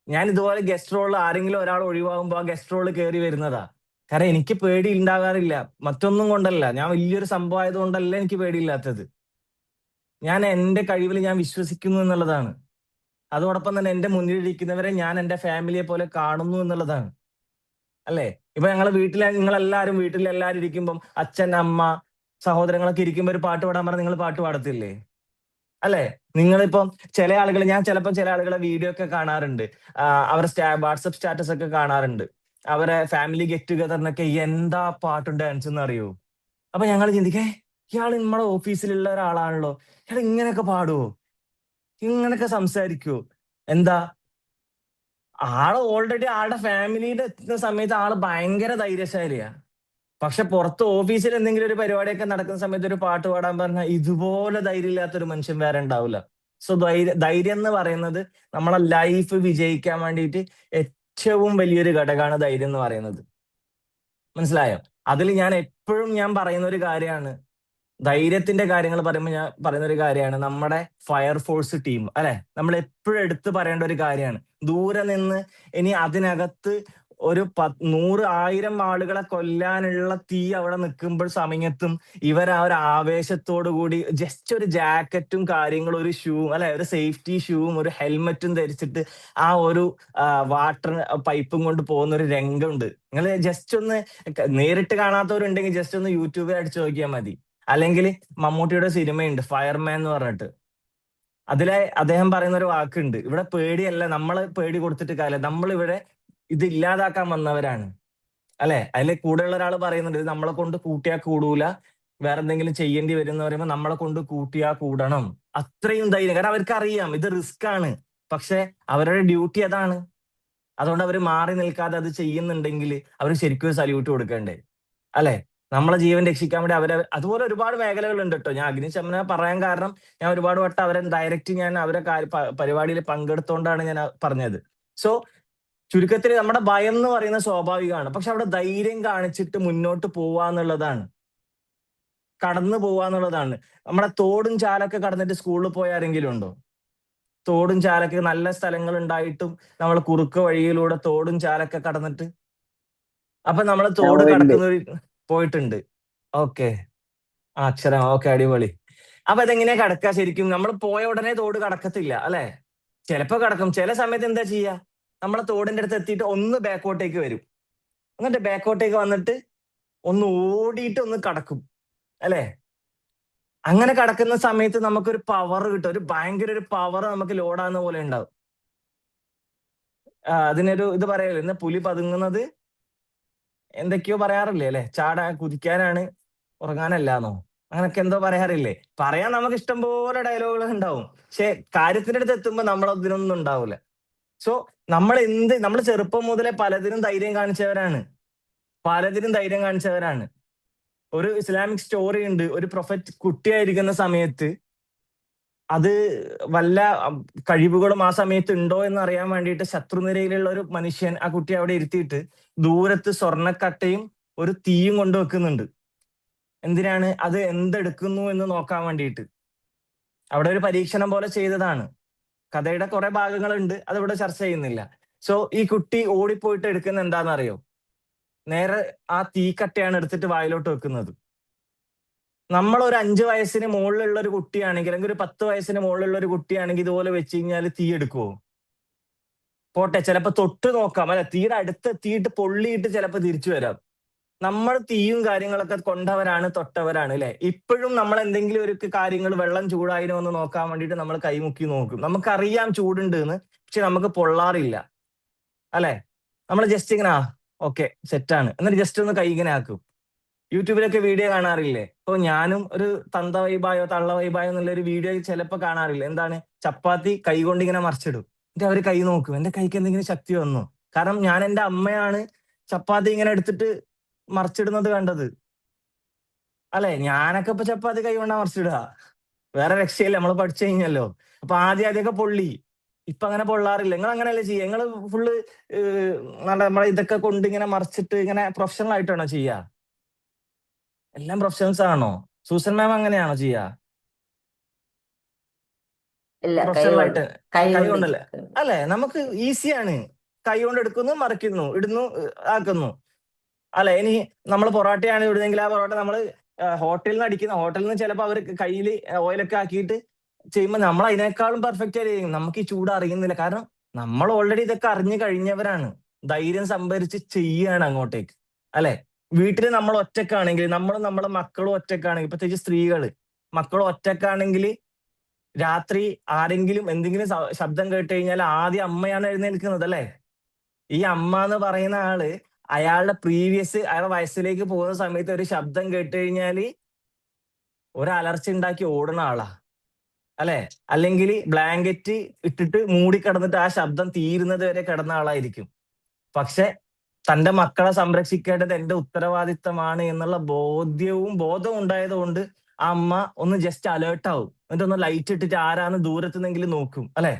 ഞാൻ ഇതുപോലെ ഗസ്റ്റ് റോളിൽ ആരെങ്കിലും ഒരാൾ ഒഴിവാകുമ്പോൾ ആ ഗസ്റ്റ് റോള് കയറി വരുന്നതാ. കാരണം എനിക്ക് പേടി ഉണ്ടാകാറില്ല. മറ്റൊന്നും കൊണ്ടല്ല, ഞാൻ വലിയൊരു സംഭവം ആയതുകൊണ്ടല്ല എനിക്ക് പേടിയില്ലാത്തത്. ഞാൻ എന്റെ കഴിവിൽ ഞാൻ വിശ്വസിക്കുന്നു എന്നുള്ളതാണ്. അതോടൊപ്പം തന്നെ എന്റെ മുന്നിലിരിക്കുന്നവരെ ഞാൻ എന്റെ ഫാമിലിയെ പോലെ കാണുന്നു എന്നുള്ളതാണ്. അല്ലേ? ഇപ്പൊ നിങ്ങളെല്ലാരും വീട്ടിലെല്ലാരും ഇരിക്കുമ്പം അച്ഛൻ, അമ്മ, സഹോദരങ്ങളൊക്കെ ഇരിക്കുമ്പോൾ ഒരു പാട്ട് പാടാൻ പറഞ്ഞാൽ നിങ്ങൾ പാട്ട് പാടത്തില്ലേ? അല്ലെ? നിങ്ങളിപ്പം ചില ആളുകളെ വീഡിയോ ഒക്കെ കാണാറുണ്ട്. അവരുടെ വാട്സപ്പ് സ്റ്റാറ്റസ് ഒക്കെ കാണാറുണ്ട്. അവരെ ഫാമിലി ഗെറ്റ് ടുഗദറിനൊക്കെ എന്താ പാട്ടും ഡാൻസ് എന്ന് അറിയോ? അപ്പൊ ഞങ്ങൾ ചിന്തിക്കേ, ഇയാൾ നമ്മുടെ ഓഫീസിലുള്ള ഒരാളാണല്ലോ, ഇയാൾ ഇങ്ങനെയൊക്കെ പാടുവോ? ഇങ്ങനെയൊക്കെ സംസാരിക്കുവോ? എന്താ ആള് ഓൾറെഡി ആളുടെ ഫാമിലിയുടെ എത്തുന്ന സമയത്ത് ആള് ഭയങ്കര ധൈര്യശാലിയാ. പക്ഷെ പുറത്ത് ഓഫീസിൽ എന്തെങ്കിലും ഒരു പരിപാടിയൊക്കെ നടക്കുന്ന സമയത്ത് ഒരു പാട്ട് പാടാൻ പറഞ്ഞാൽ ഇതുപോലെ ധൈര്യമില്ലാത്തൊരു മനുഷ്യൻ വേറെ ഉണ്ടാവില്ല. സോ ധൈര്യം എന്ന് പറയുന്നത് നമ്മളെ ലൈഫ് വിജയിക്കാൻ വേണ്ടിയിട്ട് ഏറ്റവും വലിയൊരു ഘടകമാണ് ധൈര്യം എന്ന് പറയുന്നത്. മനസ്സിലായോ? അതിൽ ഞാൻ എപ്പോഴും പറയുന്ന ഒരു കാര്യമാണ്, ധൈര്യത്തിന്റെ കാര്യങ്ങൾ പറയുമ്പോൾ ഞാൻ പറയുന്ന ഒരു കാര്യമാണ് നമ്മുടെ ഫയർഫോഴ്സ് ടീം അല്ലെ? നമ്മൾ എപ്പോഴും എടുത്തു പറയേണ്ട ഒരു കാര്യമാണ്. ദൂരെ നിന്ന് ഇനി അതിനകത്ത് ഒരു 100,000 ആളുകളെ കൊല്ലാനുള്ള തീ അവിടെ നിൽക്കുമ്പോൾ സമയത്തും ഇവർ ആ ഒരു ആവേശത്തോടു കൂടി ജസ്റ്റ് ഒരു ജാക്കറ്റും കാര്യങ്ങളും ഒരു ഷൂവും അല്ലെ, ഒരു സേഫ്റ്റി ഷൂവും ഒരു ഹെൽമെറ്റും ധരിച്ചിട്ട് ആ ഒരു വാട്ടർ പൈപ്പും കൊണ്ട് പോകുന്ന ഒരു രംഗമുണ്ട്. നിങ്ങൾ ജസ്റ്റ് ഒന്ന് നേരിട്ട് കാണാത്തവരുണ്ടെങ്കിൽ ജസ്റ്റ് ഒന്ന് യൂട്യൂബിൽ അടിച്ചു നോക്കിയാൽ മതി. അല്ലെങ്കിൽ മമ്മൂട്ടിയുടെ സിനിമയുണ്ട് ഫയർമാൻ എന്ന് പറഞ്ഞിട്ട്. അതിലെ അദ്ദേഹം പറയുന്ന ഒരു വാക്കുണ്ട്, ഇവിടെ പേടിയല്ല, നമ്മളെ പേടി കൊടുത്തിട്ട് കാര്യമില്ല, നമ്മളിവിടെ ഇത് ഇല്ലാതാക്കാൻ വന്നവരാണ് അല്ലെ? അതിൽ കൂടെയുള്ള ഒരാൾ പറയുന്നുണ്ട്, ഇത് നമ്മളെ കൊണ്ട് കൂട്ടിയാൽ കൂടൂല, വേറെ എന്തെങ്കിലും ചെയ്യേണ്ടി വരും എന്ന് പറയുമ്പോൾ നമ്മളെ കൊണ്ട് കൂട്ടിയാൽ കൂടണം. അത്രയും ധൈര്യം. കാരണം അവർക്ക് അറിയാം ഇത് റിസ്ക് ആണ്, പക്ഷെ അവരുടെ ഡ്യൂട്ടി അതാണ്. അതുകൊണ്ട് അവർ മാറി നിൽക്കാതെ അത് ചെയ്യുന്നുണ്ടെങ്കിൽ അവർ ശരിക്കും സല്യൂട്ട് കൊടുക്കണ്ടേ അല്ലെ? നമ്മളെ ജീവൻ രക്ഷിക്കാൻ വേണ്ടി അതുപോലെ ഒരുപാട് മേഖലകളുണ്ട് കേട്ടോ. ഞാൻ അഗ്നിശമനം പറയാൻ കാരണം ഞാൻ ഒരുപാട് വട്ടം അവരെ ഡയറക്റ്റ് ഞാൻ അവരെ പരിപാടിയിൽ പങ്കെടുത്തോണ്ടാണ് ഞാൻ പറഞ്ഞത്. സോ ചുരുക്കത്തിൽ നമ്മുടെ ഭയം എന്ന് പറയുന്നത് സ്വാഭാവികമാണ്. പക്ഷെ അവിടെ ധൈര്യം കാണിച്ചിട്ട് മുന്നോട്ട് പോവാന്നുള്ളതാണ്, കടന്നു പോവാന്നുള്ളതാണ്. നമ്മുടെ തോടും ചാലൊക്കെ കടന്നിട്ട് സ്കൂളിൽ പോയ ആരെങ്കിലും ഉണ്ടോ? തോടും ചാലൊക്കെ നല്ല സ്ഥലങ്ങൾ ഉണ്ടായിട്ടും നമ്മൾ കുറുക്ക് വഴിയിലൂടെ തോടും ചാലൊക്കെ കടന്നിട്ട് അപ്പൊ നമ്മൾ തോട് കടക്കുന്ന പോയിട്ടുണ്ട്. ഓക്കെ, അക്ഷരം ഓക്കെ, അടിപൊളി. അപ്പൊ അതെങ്ങനെയാ കടക്കുക? ശരിക്കും നമ്മൾ പോയ ഉടനെ തോട് കടക്കത്തില്ല അല്ലെ? ചിലപ്പോ കടക്കും. ചില സമയത്ത് എന്താ ചെയ്യാ, നമ്മളെ തോടിന്റെ അടുത്ത് എത്തിയിട്ട് ഒന്ന് ബാക്കോട്ടേക്ക് വരും, എന്നിട്ട് ബാക്കോട്ടേക്ക് വന്നിട്ട് ഒന്ന് ഓടിയിട്ട് ഒന്ന് കടക്കും. അല്ലെ? അങ്ങനെ കടക്കുന്ന സമയത്ത് നമുക്കൊരു പവർ കിട്ടും, ഒരു ഭയങ്കര ഒരു പവർ നമുക്ക് ലോഡാകുന്ന പോലെ ഉണ്ടാവും. അതിനൊരു ഇത് പറയല്ലോ, ഇന്ന് പുലി പതുങ്ങുന്നത് എന്തൊക്കെയോ പറയാറില്ലേ അല്ലെ? കുതിക്കാനാണ്, ഉറങ്ങാനല്ലാന്നോ, അങ്ങനൊക്കെ എന്തോ പറയാറില്ലേ? പറയാൻ നമുക്ക് ഇഷ്ടം പോലെ ഡയലോഗുകൾ ഉണ്ടാവും, പക്ഷെ കാര്യത്തിന്റെ അടുത്ത് എത്തുമ്പോ നമ്മളതിനൊന്നും ഉണ്ടാവില്ല. സോ നമ്മൾ ചെറുപ്പം മുതലേ പലതിനും ധൈര്യം കാണിച്ചവരാണ്. ഒരു ഇസ്ലാമിക് സ്റ്റോറി ഉണ്ട്, ഒരു പ്രൊഫറ്റ് കുട്ടിയായിരിക്കുന്ന സമയത്ത് അത് വല്ല കഴിവുകളും ആ സമയത്ത് ഉണ്ടോ എന്ന് അറിയാൻ വേണ്ടിയിട്ട് ശത്രുനിരയിലുള്ള ഒരു മനുഷ്യൻ ആ കുട്ടിയെ അവിടെ ഇരുത്തിയിട്ട് ദൂരത്ത് സ്വർണ്ണക്കട്ടയും ഒരു തീയും കൊണ്ടുവെക്കുന്നുണ്ട്. എന്തിനാണ്? അത് എന്തെടുക്കുന്നു എന്ന് നോക്കാൻ വേണ്ടിയിട്ട്. അവിടെ ഒരു പരീക്ഷണം പോലെ ചെയ്തതാണ്. കഥയുടെ കുറെ ഭാഗങ്ങളുണ്ട്, അതിവിടെ ചർച്ച ചെയ്യുന്നില്ല. സോ ഈ കുട്ടി ഓടിപ്പോയിട്ട് എടുക്കുന്ന എന്താണെന്നറിയോ? നേരെ ആ തീക്കട്ടയാണ് എടുത്തിട്ട് വായിലോട്ട് വെക്കുന്നത്. നമ്മൾ ഒരു 5 വയസ്സിന് മുകളിലുള്ള ഒരു കുട്ടിയാണെങ്കിൽ, അല്ലെങ്കിൽ ഒരു 10 വയസ്സിന് മുകളിലുള്ള ഒരു കുട്ടിയാണെങ്കിൽ ഇതുപോലെ വെച്ച് കഴിഞ്ഞാൽ തീ എടുക്കുവോ? പോട്ടെ, ചിലപ്പോ തൊട്ട് നോക്കാം അല്ലെ, തീയുടെ അടുത്തെത്തിയിട്ട് പൊള്ളിയിട്ട് ചിലപ്പോ തിരിച്ചു വരാം. നമ്മൾ തീയും കാര്യങ്ങളൊക്കെ കൊണ്ടവരാണ്, തൊട്ടവരാണ് അല്ലെ? ഇപ്പോഴും നമ്മൾ എന്തെങ്കിലും ഒരു കാര്യങ്ങൾ വെള്ളം ചൂടായിനോ എന്ന് നോക്കാൻ വേണ്ടിയിട്ട് നമ്മൾ കൈമുക്കി നോക്കും. നമുക്കറിയാം ചൂടുണ്ട് എന്ന്, പക്ഷെ നമുക്ക് പൊള്ളാറില്ല അല്ലെ? നമ്മൾ ജസ്റ്റ് ഇങ്ങനെ ഓക്കെ സെറ്റാണ് എന്നിട്ട് ജസ്റ്റ് ഒന്ന് കൈ ഇങ്ങനെ ആക്കും. യൂട്യൂബിലൊക്കെ വീഡിയോ കാണാറില്ലേ? ഇപ്പൊ ഞാനും ഒരു തന്ത വൈബായോ തള്ള വൈബായോ എന്നുള്ളൊരു വീഡിയോ ചിലപ്പോൾ കാണാറില്ല. എന്താണ്? ചപ്പാത്തി കൈ കൊണ്ട് ഇങ്ങനെ മറിച്ചിടും, എന്നിട്ട് അവര് കൈ നോക്കും, എന്റെ കൈക്ക് എന്തെങ്കിലും ശക്തി വന്നു. കാരണം ഞാൻ എന്റെ അമ്മയാണ് ചപ്പാത്തി ഇങ്ങനെ എടുത്തിട്ട് മറിച്ചിടുന്നത് കണ്ടത് അല്ലെ? ഞാനൊക്കെ ഇപ്പൊ ചപ്പാത്തി കൈ കൊണ്ടാ മറിച്ചിടുക, വേറെ രക്ഷയില്ല, നമ്മൾ പഠിച്ചു കഴിഞ്ഞല്ലോ. അപ്പൊ ആദ്യമൊക്കെ പൊള്ളി, ഇപ്പൊ അങ്ങനെ പൊള്ളാറില്ല. നിങ്ങൾ അങ്ങനെയല്ലേ ചെയ്യുക? നിങ്ങൾ ഫുള്ള് നമ്മളെ ഇതൊക്കെ കൊണ്ട് ഇങ്ങനെ മറിച്ചിട്ട് ഇങ്ങനെ പ്രൊഫഷണൽ ആയിട്ടാണോ ചെയ്യുക? എല്ലാം പ്രൊഫഷണൽസ് ആണോ? സൂസൻ മാം അങ്ങനെയാണോ ചെയ്യുക? ഇല്ല, പ്രൊഫഷണൽ ആയിട്ട് കൈ കൈ കൊണ്ട് കൊണ്ടല്ലേ? അല്ലെ, നമുക്ക് ഈസിയാണ്. കൈ കൊണ്ട് എടുക്കുന്നു, മറിക്കുന്നു, ഇടുന്നു, ആക്കുന്നു അല്ലെ? ഇനി നമ്മൾ പൊറോട്ടയാണ് ഇടുന്നെങ്കിൽ ആ പൊറോട്ട നമ്മൾ ഹോട്ടലിൽ നിന്ന് ചിലപ്പോൾ അവർ കയ്യിൽ ഓയിലൊക്കെ ആക്കിയിട്ട് ചെയ്യുമ്പോൾ നമ്മൾ അതിനേക്കാളും പെർഫെക്റ്റ് ആയിട്ട് ചെയ്യും. നമുക്ക് ഈ ചൂട് അറിയുന്നില്ല, കാരണം നമ്മൾ ഓൾറെഡി ഇതൊക്കെ അറിഞ്ഞു കഴിഞ്ഞവരാണ്. ധൈര്യം സംഭരിച്ച് ചെയ്യാണ് അങ്ങോട്ടേക്ക് അല്ലെ? വീട്ടിൽ നമ്മൾ ഒറ്റക്കാണെങ്കിൽ, നമ്മളെ മക്കളും ഒറ്റക്കാണെങ്കിൽ, പ്രത്യേകിച്ച് സ്ത്രീകള് മക്കളും ഒറ്റക്കാണെങ്കിൽ, രാത്രി ആരെങ്കിലും എന്തെങ്കിലും ശബ്ദം കേട്ട് കഴിഞ്ഞാൽ ആദ്യം അമ്മയാണ് എഴുന്നേൽക്കുന്നത് അല്ലെ? ഈ അമ്മ എന്ന് പറയുന്ന ആള് അയാളുടെ അയാളുടെ വയസ്സിലേക്ക് പോകുന്ന സമയത്ത് ഒരു ശബ്ദം കേട്ട് കഴിഞ്ഞാൽ ഒരു അലർച്ച ഉണ്ടാക്കി ഓടുന്ന ആളാ അല്ലെ? അല്ലെങ്കിൽ ബ്ലാങ്കറ്റ് ഇട്ടിട്ട് മൂടിക്കിടന്നിട്ട് ആ ശബ്ദം തീരുന്നത് വരെ കിടന്ന ആളായിരിക്കും. പക്ഷെ തന്റെ മക്കളെ സംരക്ഷിക്കേണ്ടത് എന്റെ ഉത്തരവാദിത്തമാണ് എന്നുള്ള ബോധവും ഉണ്ടായതുകൊണ്ട് ആ അമ്മ ഒന്ന് ജസ്റ്റ് അലേർട്ട് ആവും, എന്നിട്ടൊന്ന് ലൈറ്റ് ഇട്ടിട്ട് ആരാന്ന് ദൂരത്തുനിന്നെങ്കിലും നോക്കും അല്ലെ?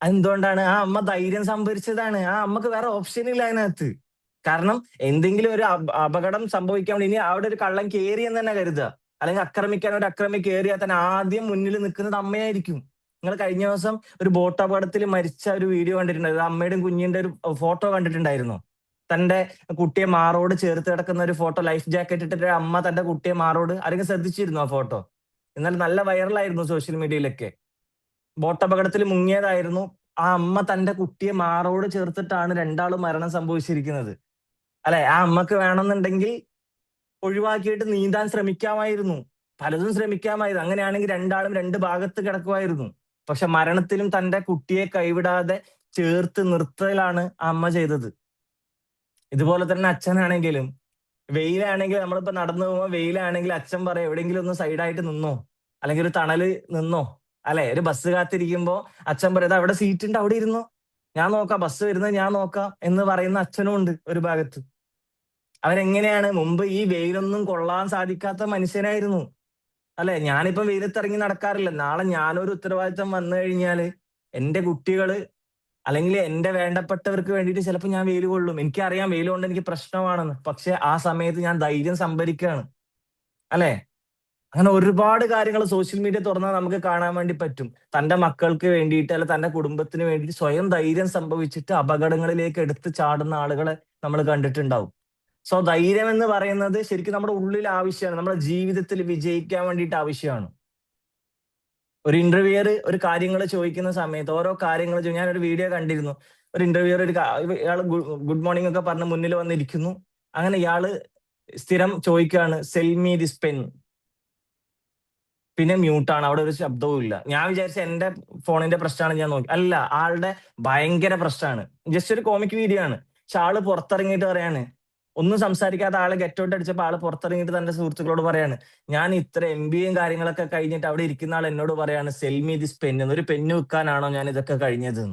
എന്തുകൊണ്ടാണ്? ആ അമ്മ ധൈര്യം സംഭരിച്ചതാണ്. ആ അമ്മക്ക് വേറെ ഓപ്ഷൻ ഇല്ല അതിനകത്ത്. കാരണം എന്തെങ്കിലും ഒരു അപകടം സംഭവിക്കാൻ വേണ്ടി, ഇനി അവിടെ ഒരു കള്ളൻ കയറി എന്ന് തന്നെ കരുതുക, അല്ലെങ്കിൽ ആക്രമിക്കാൻ ഒരു അക്രമി കയറിയാൽ തന്നെ ആദ്യം മുന്നിൽ നിൽക്കുന്നത് അമ്മയായിരിക്കും. നിങ്ങൾ കഴിഞ്ഞ ദിവസം ഒരു ബോട്ട് അപകടത്തിൽ മരിച്ച ഒരു വീഡിയോ കണ്ടിട്ടുണ്ടായിരുന്നു, അമ്മയുടെയും കുഞ്ഞിന്റെ ഒരു ഫോട്ടോ കണ്ടിട്ടുണ്ടായിരുന്നു. തന്റെ കുട്ടിയെ മാറോട് ചേർത്ത് കിടക്കുന്ന ഒരു ഫോട്ടോ, ലൈഫ് ജാക്കറ്റ് ഇട്ടിട്ട് അമ്മ തന്റെ കുട്ടിയെ മാറോട്, ആരെങ്കിലും ശ്രദ്ധിച്ചിരുന്നു ആ ഫോട്ടോ? എന്നാൽ നല്ല വൈറലായിരുന്നു സോഷ്യൽ മീഡിയയിലൊക്കെ. ബോട്ട് അപകടത്തിൽ മുങ്ങിയതായിരുന്നു. ആ അമ്മ തന്റെ കുട്ടിയെ മാറോട് ചേർത്തിട്ടാണ് രണ്ടാളും മരണം സംഭവിച്ചിരിക്കുന്നത് അല്ലെ? ആ അമ്മക്ക് വേണമെന്നുണ്ടെങ്കിൽ ഒഴിവാക്കിയിട്ട് നീന്താൻ ശ്രമിക്കാമായിരുന്നു, പലതും ശ്രമിക്കാമായിരുന്നു. അങ്ങനെയാണെങ്കിൽ രണ്ടാളും രണ്ട് ഭാഗത്ത് കിടക്കുമായിരുന്നു. പക്ഷെ മരണത്തിലും തന്റെ കുട്ടിയെ കൈവിടാതെ ചേർത്ത് നിർത്തലാണ് ആ അമ്മ ചെയ്തത്. ഇതുപോലെ തന്നെ അച്ഛനാണെങ്കിലും, വെയിലാണെങ്കിൽ നമ്മളിപ്പോ നടന്നു പോകുമ്പോൾ വെയിലാണെങ്കിൽ അച്ഛൻ പറയാം എവിടെയെങ്കിലും ഒന്ന് സൈഡായിട്ട് നിന്നോ, അല്ലെങ്കിൽ ഒരു തണല് നിന്നോ അല്ലെ? ഒരു ബസ് കാത്തിരിക്കുമ്പോ അച്ഛൻ പറയുന്നത് അവിടെ സീറ്റ് ഉണ്ട്, അവിടെ ഇരുന്നോ, ഞാൻ നോക്കാം, ബസ് വരുന്നത് ഞാൻ നോക്കാം എന്ന് പറയുന്ന അച്ഛനും ഉണ്ട് ഒരു ഭാഗത്ത്. അവരെങ്ങനെയാണ്? മുമ്പ് ഈ വെയിലൊന്നും കൊള്ളാൻ സാധിക്കാത്ത മനുഷ്യനായിരുന്നു അല്ലെ? ഞാനിപ്പോ വെയിലത്തിറങ്ങി നടക്കാറില്ല. നാളെ ഞാനൊരു ഉത്തരവാദിത്തം വന്നു കഴിഞ്ഞാല് എന്റെ കുട്ടികള് അല്ലെങ്കിൽ എന്റെ വേണ്ടപ്പെട്ടവർക്ക് വേണ്ടിയിട്ട് ചിലപ്പോൾ ഞാൻ വെയിൽ കൊള്ളും. എനിക്കറിയാം വെയിൽ കൊണ്ട് എനിക്ക് പ്രശ്നമാണെന്ന്, പക്ഷെ ആ സമയത്ത് ഞാൻ ധൈര്യം സംഭരിക്കുകയാണ് അല്ലെ? അങ്ങനെ ഒരുപാട് കാര്യങ്ങൾ സോഷ്യൽ മീഡിയ തുറന്നാൽ നമുക്ക് കാണാൻ വേണ്ടി പറ്റും. തന്റെ മക്കൾക്ക് വേണ്ടിയിട്ട് അല്ലെ തന്റെ കുടുംബത്തിന് വേണ്ടിയിട്ട് സ്വയം ധൈര്യം സംഭവിച്ചിട്ട് അപകടങ്ങളിലേക്ക് എടുത്ത് ചാടുന്ന ആളുകളെ നമ്മൾ കണ്ടിട്ടുണ്ടാവും. സോ ധൈര്യം എന്ന് പറയുന്നത് ശരിക്കും നമ്മുടെ ഉള്ളിൽ ആവശ്യമാണ്, നമ്മുടെ ജീവിതത്തിൽ വിജയിക്കാൻ വേണ്ടിയിട്ട് ആവശ്യമാണ്. ഒരു ഇന്റർവ്യൂയർ ഒരു കാര്യങ്ങൾ ചോദിക്കുന്ന സമയത്ത് ഓരോ കാര്യങ്ങൾ ഞാനൊരു വീഡിയോ കണ്ടിരുന്നു. ഒരു ഇന്റർവ്യൂയർ ഇയാള് ഗുഡ് മോർണിംഗ് ഒക്കെ പറഞ്ഞ് മുന്നിൽ വന്നിരിക്കുന്നു. അങ്ങനെ ഇയാള് സ്ഥിരം ചോദിക്കുകയാണ് സെൽ മീ ദിസ് പെൻ, പിന്നെ മ്യൂട്ടാണ്, അവിടെ ഒരു ശബ്ദവും ഇല്ല. ഞാൻ വിചാരിച്ച എന്റെ ഫോണിന്റെ പ്രശ്നമാണ്, ഞാൻ നോക്കി, അല്ല, ആളുടെ ഭയങ്കര പ്രശ്നമാണ്. ജസ്റ്റ് ഒരു കോമിക് വീഡിയോ ആണ്. പക്ഷെ ആള് പുറത്തിറങ്ങിയിട്ട് പറയാണ്, ഒന്നും സംസാരിക്കാതെ ആള് ഗെറ്റ് ഔട്ട് അടിച്ചപ്പോ ആള് പുറത്തിറങ്ങിയിട്ട് തന്റെ സുഹൃത്തുക്കളോട് പറയാണ്, ഞാൻ ഇത്ര MBA കാര്യങ്ങളൊക്കെ കഴിഞ്ഞിട്ട് അവിടെ ഇരിക്കുന്ന ആൾ എന്നോട് പറയാണ് സെൽ മീ ദിസ് പെൻ, ഒരു പെന്ന് വിൽക്കാനാണോ ഞാൻ ഇതൊക്കെ കഴിഞ്ഞത്.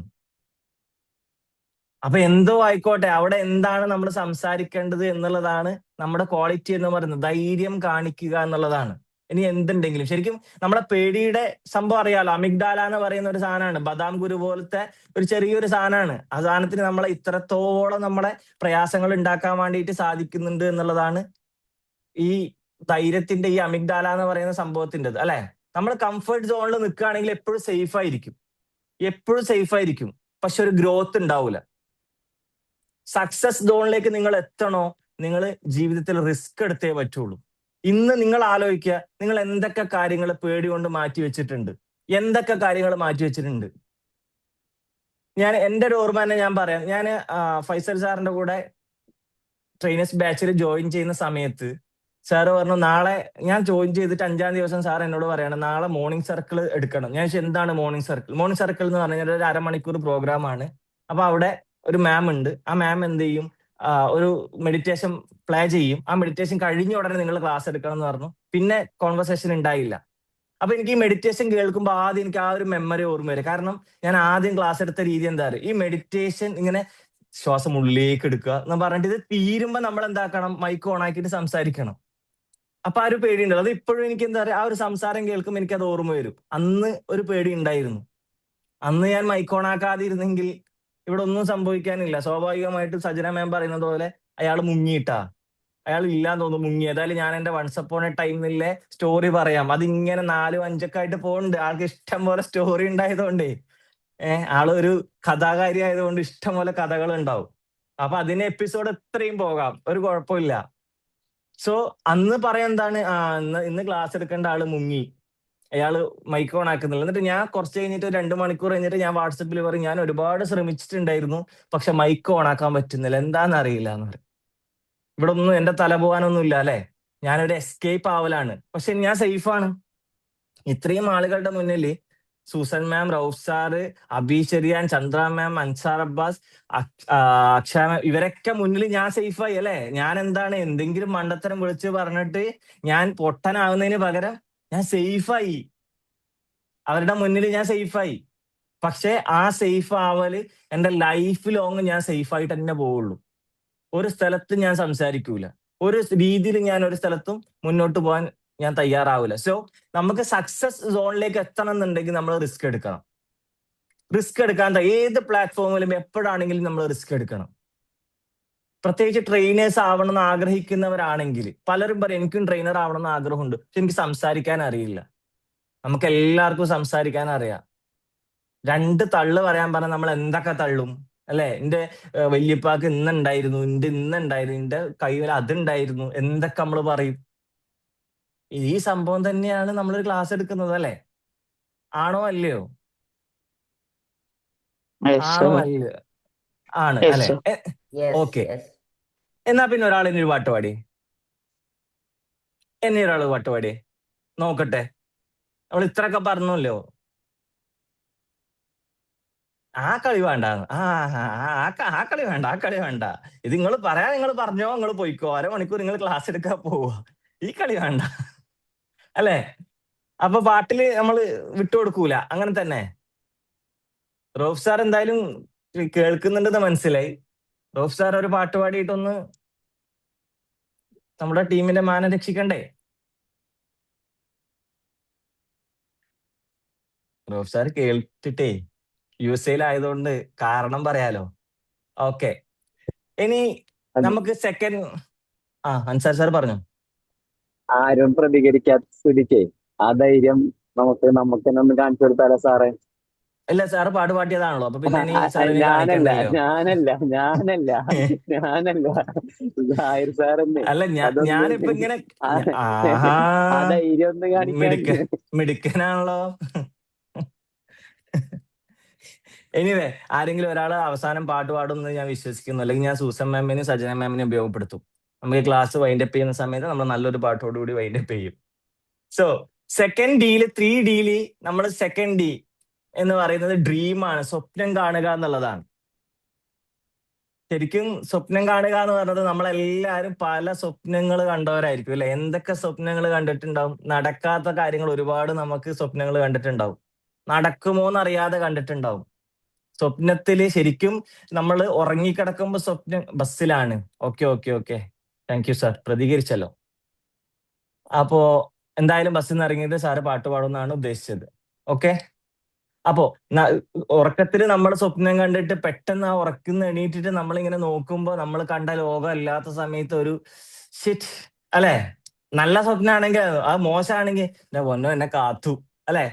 അപ്പൊ എന്തോ ആയിക്കോട്ടെ, അവിടെ എന്താണ് നമ്മൾ സംസാരിക്കേണ്ടത് എന്നുള്ളതാണ് നമ്മുടെ ക്വാളിറ്റി എന്ന് പറയുന്നത്. ധൈര്യം കാണിക്കുക എന്നുള്ളതാണ്. ഇനി എന്തുണ്ടെങ്കിലും ശരിക്കും നമ്മളെ പേടിയുടെ സംഭവം അറിയാലോ, അമിഗ്ഡാല എന്ന് പറയുന്ന ഒരു സാധനമാണ്, ബദാം കുരു പോലത്തെ ഒരു ചെറിയൊരു സാധനമാണ്. ആ സാധനത്തിന് നമ്മളെ ഇത്രത്തോളം നമ്മളെ പ്രയാസങ്ങൾ ഉണ്ടാക്കാൻ വേണ്ടിയിട്ട് സാധിക്കുന്നുണ്ട് എന്നുള്ളതാണ് ഈ ധൈര്യത്തിന്റെ, ഈ അമിഗ്ഡാല എന്ന് പറയുന്ന സംഭവത്തിൻ്റെത്, അല്ലെ? നമ്മൾ കംഫർട്ട് സോണിൽ നിൽക്കുകയാണെങ്കിൽ എപ്പോഴും സേഫ് ആയിരിക്കും, എപ്പോഴും സേഫ് ആയിരിക്കും, പക്ഷെ ഒരു ഗ്രോത്ത് ഉണ്ടാവില്ല. സക്സസ് സോണിലേക്ക് നിങ്ങൾ എത്തണോ, നിങ്ങൾ ജീവിതത്തിൽ റിസ്ക് എടുത്തേ പറ്റുള്ളൂ. ഇന്ന് നിങ്ങൾ ആലോചിക്കുക, നിങ്ങൾ എന്തൊക്കെ കാര്യങ്ങൾ പേടി കൊണ്ട് മാറ്റി വെച്ചിട്ടുണ്ട്, എന്തൊക്കെ കാര്യങ്ങൾ മാറ്റി വെച്ചിട്ടുണ്ട്. ഞാൻ എൻ്റെ ഒരു ഓർമ്മ തന്നെ ഞാൻ പറയാം. ഞാൻ ഫൈസൽ സാറിന്റെ കൂടെ ട്രെയിനേഴ്സ് ബാച്ചിൽ ജോയിൻ ചെയ്യുന്ന സമയത്ത് സാറ് പറഞ്ഞു, നാളെ, ഞാൻ ജോയിൻ ചെയ്തിട്ട് 5-ാം ദിവസം സാർ എന്നോട് പറയാണ്, നാളെ മോർണിംഗ് സർക്കിൾ എടുക്കണം. ഞാൻ എന്താണ് മോർണിംഗ് സർക്കിൾ? മോർണിംഗ് സർക്കിൾ എന്ന് പറഞ്ഞാൽ ഒരു 1/2 മണിക്കൂർ പ്രോഗ്രാമാണ്. അപ്പൊ അവിടെ ഒരു മാം ഉണ്ട്. ആ മാം എന്ത് ചെയ്യും, ഒരു മെഡിറ്റേഷൻ പ്ലേ ചെയ്യും. ആ മെഡിറ്റേഷൻ കഴിഞ്ഞ ഉടനെ നിങ്ങൾ ക്ലാസ് എടുക്കണം എന്ന് പറഞ്ഞു. പിന്നെ കോൺവെർസേഷൻ ഉണ്ടായില്ല. അപ്പൊ എനിക്ക് ഈ മെഡിറ്റേഷൻ കേൾക്കുമ്പോൾ ആദ്യം എനിക്ക് ആ ഒരു മെമ്മറി ഓർമ്മ വരും. കാരണം ഞാൻ ആദ്യം ക്ലാസ് എടുത്ത രീതി എന്താ പറയുക, ഈ മെഡിറ്റേഷൻ ഇങ്ങനെ ശ്വാസം ഉള്ളിലേക്ക് എടുക്കുക എന്ന് പറഞ്ഞിട്ട് ഇത് തീരുമ്പോ നമ്മൾ എന്താക്കണം, മൈക്ക് ഓൺ ആക്കിയിട്ട് സംസാരിക്കണം. അപ്പൊ ആ ഒരു പേടി ഉണ്ടല്ലോ, അത് ഇപ്പോഴും എനിക്ക് എന്താ പറയുക, ആ ഒരു സംസാരം കേൾക്കുമ്പോൾ എനിക്ക് അത് ഓർമ്മ വരും. അന്ന് ഒരു പേടി ഉണ്ടായിരുന്നു. അന്ന് ഞാൻ മൈക്ക് ഓൺ ആക്കാതിരുന്നെങ്കിൽ ഇവിടെ ഒന്നും സംഭവിക്കാനില്ല. സ്വാഭാവികമായിട്ട് സജന മാം പറയുന്നത് പോലെ അയാൾ മുങ്ങിയിട്ടാ, അയാൾ ഇല്ലാന്ന് തോന്നുന്നു, മുങ്ങി. ഏതായാലും ഞാൻ എന്റെ വൺസ് അപ്പോൺ എ ടൈമിലെ സ്റ്റോറി പറയാം. അതിങ്ങനെ 4-5 ഒക്കെ ആയിട്ട് പോകുന്നുണ്ട്. ആൾക്ക് ഇഷ്ടം പോലെ സ്റ്റോറി ഉണ്ടായതുകൊണ്ടേ, ആളൊരു കഥാകാരി ആയതുകൊണ്ട് ഇഷ്ടം പോലെ കഥകൾ ഉണ്ടാവും. അപ്പൊ അതിന് എപ്പിസോഡ് എത്രയും പോകാം, ഒരു കുഴപ്പമില്ല. സോ അന്ന് പറയാൻ എന്താണ്, ഇന്ന് ക്ലാസ് എടുക്കേണ്ട ആള് മുങ്ങി, അയാള് മൈക്ക് ഓൺ ആക്കുന്നില്ല. എന്നിട്ട് ഞാൻ കുറച്ച് കഴിഞ്ഞിട്ട് 2 മണിക്കൂർ കഴിഞ്ഞിട്ട് ഞാൻ വാട്സപ്പിൽ പറയും, ഞാൻ ഒരുപാട് ശ്രമിച്ചിട്ടുണ്ടായിരുന്നു, പക്ഷെ മൈക്ക് ഓൺ ആക്കാൻ പറ്റുന്നില്ല, എന്താണെന്ന് അറിയില്ല എന്ന് പറയും. ഇവിടെ ഒന്നും എന്റെ തല പോകാനൊന്നും ഇല്ല, അല്ലെ? ഞാനൊരു എസ്കേപ്പ് ആവലാണ്, പക്ഷെ ഞാൻ സേഫാണ്. ഇത്രയും ആളുകളുടെ മുന്നിൽ സൂസൻ മാം, റൌഫ് സാറ്, അബി ചെറിയാൻ, ചന്ദ്ര മാം, അൻസാർ അബ്ബാസ്, അക്ഷയ മാം, ഇവരൊക്കെ മുന്നിൽ ഞാൻ സേഫായി, അല്ലെ? ഞാൻ എന്താണ്, എന്തെങ്കിലും മണ്ടത്തരം വിളിച്ച് പറഞ്ഞിട്ട് ഞാൻ പൊട്ടനാവുന്നതിന് പകരം ഞാൻ സേഫായി, അവരുടെ മുന്നിൽ ഞാൻ സേഫായി. പക്ഷെ ആ സേഫ് ആവല് എന്റെ ലൈഫ് ലോങ് ഞാൻ സേഫായിട്ട് തന്നെ പോവുള്ളൂ. ഒരു സ്ഥലത്ത് ഞാൻ സംസാരിക്കൂല, ഒരു രീതിയിൽ ഞാൻ ഒരു സ്ഥലത്തും മുന്നോട്ട് പോകാൻ ഞാൻ തയ്യാറാവില്ല. സോ നമുക്ക് സക്സസ് സോണിലേക്ക് എത്തണം എന്നുണ്ടെങ്കിൽ നമ്മൾ റിസ്ക് എടുക്കണം. റിസ്ക് എടുക്കാൻ ഏത് പ്ലാറ്റ്ഫോമിലും എപ്പോഴാണെങ്കിലും നമ്മൾ റിസ്ക് എടുക്കണം. പ്രത്യേകിച്ച് ട്രെയിനേഴ്സ് ആവണം എന്ന് ആഗ്രഹിക്കുന്നവരാണെങ്കിൽ, പലരും പറയും എനിക്കും ട്രെയിനർ ആവണം എന്ന് ആഗ്രഹമുണ്ട്, പക്ഷെ എനിക്ക് സംസാരിക്കാൻ അറിയില്ല. നമുക്ക് എല്ലാവർക്കും സംസാരിക്കാൻ അറിയാം. 2 തള്ളു പറയാൻ പറഞ്ഞാൽ നമ്മൾ എന്തൊക്കെ തള്ളും, അല്ലെ? എന്റെ വല്യപ്പാക്ക് ഇന്നുണ്ടായിരുന്നു, എന്റെ കയ്യിൽ അതുണ്ടായിരുന്നു, എന്തൊക്കെ നമ്മൾ പറയും. ഈ സംഭവം തന്നെയാണ് നമ്മളൊരു ക്ലാസ് എടുക്കുന്നത്, അല്ലെ? ആണോ അല്ലയോ? ആണോ അല്ലയോ? ആണ്, അല്ലെ? ഓക്കെ, എന്നാ പിന്നെ ഒരാൾ എന്നൊരു പാട്ട് പാടി, ഒരാള് പാട്ട് പാടി നോക്കട്ടെ. നമ്മൾ ഇത്രയൊക്കെ പറഞ്ഞല്ലോ. ആ കളി വേണ്ട, ആ കളി വേണ്ട, ആ കളി വേണ്ട. ഇത് നിങ്ങൾ പറഞ്ഞോ, നിങ്ങൾ പോയിക്കോ, 1/2 മണിക്കൂർ നിങ്ങൾ ക്ലാസ് എടുക്കാൻ പോവാ. ഈ കളി വേണ്ട, അല്ലെ? അപ്പൊ പാട്ടില് നമ്മൾ വിട്ടുകൊടുക്കൂല, അങ്ങനെ തന്നെ. റോഫ് സാർ എന്തായാലും കേൾക്കുന്നുണ്ടെന്ന് മനസ്സിലായി. റോഫ് സാർ ഒരു പാട്ട് പാടിയിട്ടൊന്ന് നമ്മുടെ ടീമിന്റെ മാനം രക്ഷിക്കണ്ടേ? റോഫ് സാർ കേട്ടിട്ടേ USA-ലായതുകൊണ്ട് കാരണം പറയാലോ. ഓക്കെ, ഇനി നമുക്ക് സെക്കൻഡ്. അൻസാർ സാർ പറഞ്ഞു. ആരും പ്രതികരിക്കാത്ത സ്ഥിതിക്ക് ആ ധൈര്യം നമുക്ക് തന്നെ ഒന്ന് കാണിച്ചു കൊടുത്താലോ സാറേ? ഇല്ല, സാറ് പാട്ട് പാടിയതാണല്ലോ, അപ്പൊ പിന്നെ ഞാനല്ല സാറല്ലേ. അല്ല, ഞാനിപ്പോ ഇങ്ങനെ ആ ധൈര്യം ഒന്ന് കാണിക്കാൻ. മിടുക്കനാണല്ലോ. എനിവേ, ആരെങ്കിലും ഒരാൾ അവസാനം പാട്ട് പാടുമെന്ന് ഞാൻ വിശ്വസിക്കുന്നു, അല്ലെങ്കിൽ ഞാൻ സൂസൻ മാമിനെയും സജന മാമിനെയും ഉപയോഗപ്പെടുത്തും. നമുക്ക് ക്ലാസ് വൈൻഡപ്പ് ചെയ്യുന്ന സമയത്ത് നമ്മൾ നല്ലൊരു പാട്ടോടുകൂടി വൈൻഡപ്പ് ചെയ്യും. സോ സെക്കൻഡ് ഡിയിൽ 3Dയിൽ നമ്മൾ സെക്കൻഡ് ഡി എന്ന് പറയുന്നത് ഡ്രീമാണ്, സ്വപ്നം കാണുക എന്നുള്ളതാണ്. ശരിക്കും സ്വപ്നം കാണുക എന്ന് പറഞ്ഞത് നമ്മളെല്ലാവരും പല സ്വപ്നങ്ങൾ കണ്ടവരായിരിക്കും അല്ലെ. എന്തൊക്കെ സ്വപ്നങ്ങൾ കണ്ടിട്ടുണ്ടാവും. നടക്കാത്ത കാര്യങ്ങൾ ഒരുപാട് നമുക്ക് സ്വപ്നങ്ങൾ കണ്ടിട്ടുണ്ടാവും. നടക്കുമോ എന്നറിയാതെ കണ്ടിട്ടുണ്ടാവും. സ്വപ്നത്തില് ശരിക്കും നമ്മൾ ഉറങ്ങിക്കിടക്കുമ്പോ സ്വപ്നം ബസ്സിലാണ്. ഓക്കെ താങ്ക് യു സാർ, പ്രതികരിച്ചല്ലോ. അപ്പോ എന്തായാലും ബസ്സിൽ നിന്ന് ഇറങ്ങിയിട്ട് സാറ് പാട്ട് പാടുമെന്നാണ് ഉദ്ദേശിച്ചത്. ഓക്കെ, അപ്പോ ഉറക്കത്തില് നമ്മൾ സ്വപ്നം കണ്ടിട്ട് പെട്ടെന്ന് ആ ഉറക്കുന്ന എണീറ്റിട്ട് നമ്മളിങ്ങനെ നോക്കുമ്പോ നമ്മൾ കണ്ട ലോകം അല്ലാത്ത സമയത്ത് ഒരു ഷിറ്റ് അല്ലെ. നല്ല സ്വപ്നമാണെങ്കിൽ അത് മോശമാണെങ്കിൽ എന്റെ പൊന്നോ എന്നെ കാത്തു അല്ലെ.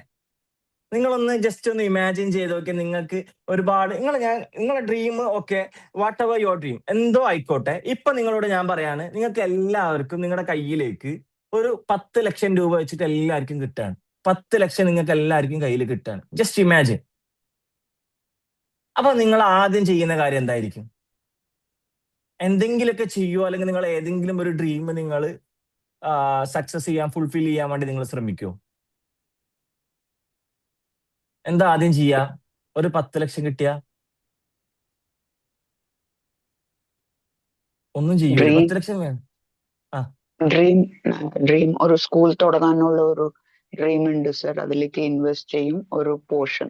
നിങ്ങളൊന്ന് ജസ്റ്റ് ഒന്ന് ഇമാജിൻ ചെയ്ത് നോക്കി. നിങ്ങൾക്ക് ഒരുപാട് നിങ്ങളുടെ dream okay, what ever your dream എന്തോ ആയിക്കോട്ടെ. ഇപ്പൊ നിങ്ങളോട് ഞാൻ പറയാണ്, നിങ്ങൾക്ക് എല്ലാവർക്കും നിങ്ങളുടെ കയ്യിലേക്ക് ഒരു 10 ലക്ഷം രൂപ വെച്ചിട്ട് എല്ലാവർക്കും കിട്ടാണ്. 10 ലക്ഷം നിങ്ങൾക്ക് എല്ലാവർക്കും കയ്യിൽ കിട്ടാണ്. Just imagine. അപ്പൊ നിങ്ങൾ ആദ്യം ചെയ്യുന്ന കാര്യം എന്തായിരിക്കും? എന്തെങ്കിലുമൊക്കെ ചെയ്യുമോ, അല്ലെങ്കിൽ നിങ്ങൾ ഏതെങ്കിലും ഒരു ഡ്രീം നിങ്ങൾ സക്സസ് ചെയ്യാൻ, ഫുൾഫിൽ ചെയ്യാൻ വേണ്ടി നിങ്ങൾ ശ്രമിക്കുമോ? എന്താ ആദ്യം ചെയ്യാ? ഒരു 10 ലക്ഷം കിട്ടിയ ഒന്നും ചെയ്യൂല. 10 ലക്ഷം വേണം. ഡ്രീം ഒരു സ്കൂൾ തുടങ്ങാനുള്ള ഒരു ഡ്രീം ഉണ്ട് സർ. അതിലേക്ക് ഇൻവെസ്റ്റ് ചെയ്യും ഒരു portion.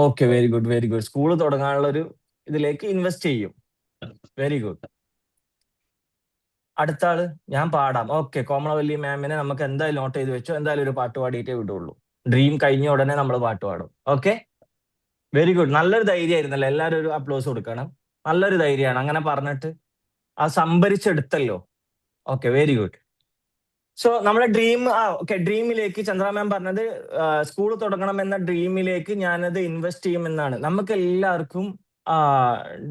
Okay, very good. School തുടങ്ങാനുള്ള ഒരു ഇതിലേക്ക് ഇൻവെസ്റ്റ് ചെയ്യും. Very good. അടുത്ത ആള് ഞാൻ പാടാം. ഓക്കെ, കോമളവല്ലി മാമിനെ നമുക്ക് എന്തായാലും നോട്ട് ചെയ്ത് വെച്ചോ. എന്തായാലും ഒരു പാട്ട് പാടിയിട്ടേ വിടുള്ളൂ. ഡ്രീം കഴിഞ്ഞ ഉടനെ നമ്മൾ പാട്ട് പാടും. Okay, very good. നല്ലൊരു ധൈര്യമായിരുന്നല്ലോ. എല്ലാവരും ഒരു അപ്ലോസ് കൊടുക്കണം. നല്ലൊരു ധൈര്യമാണ് അങ്ങനെ പറഞ്ഞിട്ട് ആ സംഭരിച്ചെടുത്തല്ലോ. Okay, very good. സോ നമ്മുടെ ഡ്രീം ഡ്രീമിലേക്ക് ചന്ദ്ര മാം പറഞ്ഞത് സ്കൂൾ തുടങ്ങണം എന്ന ഡ്രീമിലേക്ക് ഞാനത് ഇൻവെസ്റ്റ് ചെയ്യുമെന്നാണ്. നമുക്ക് എല്ലാവർക്കും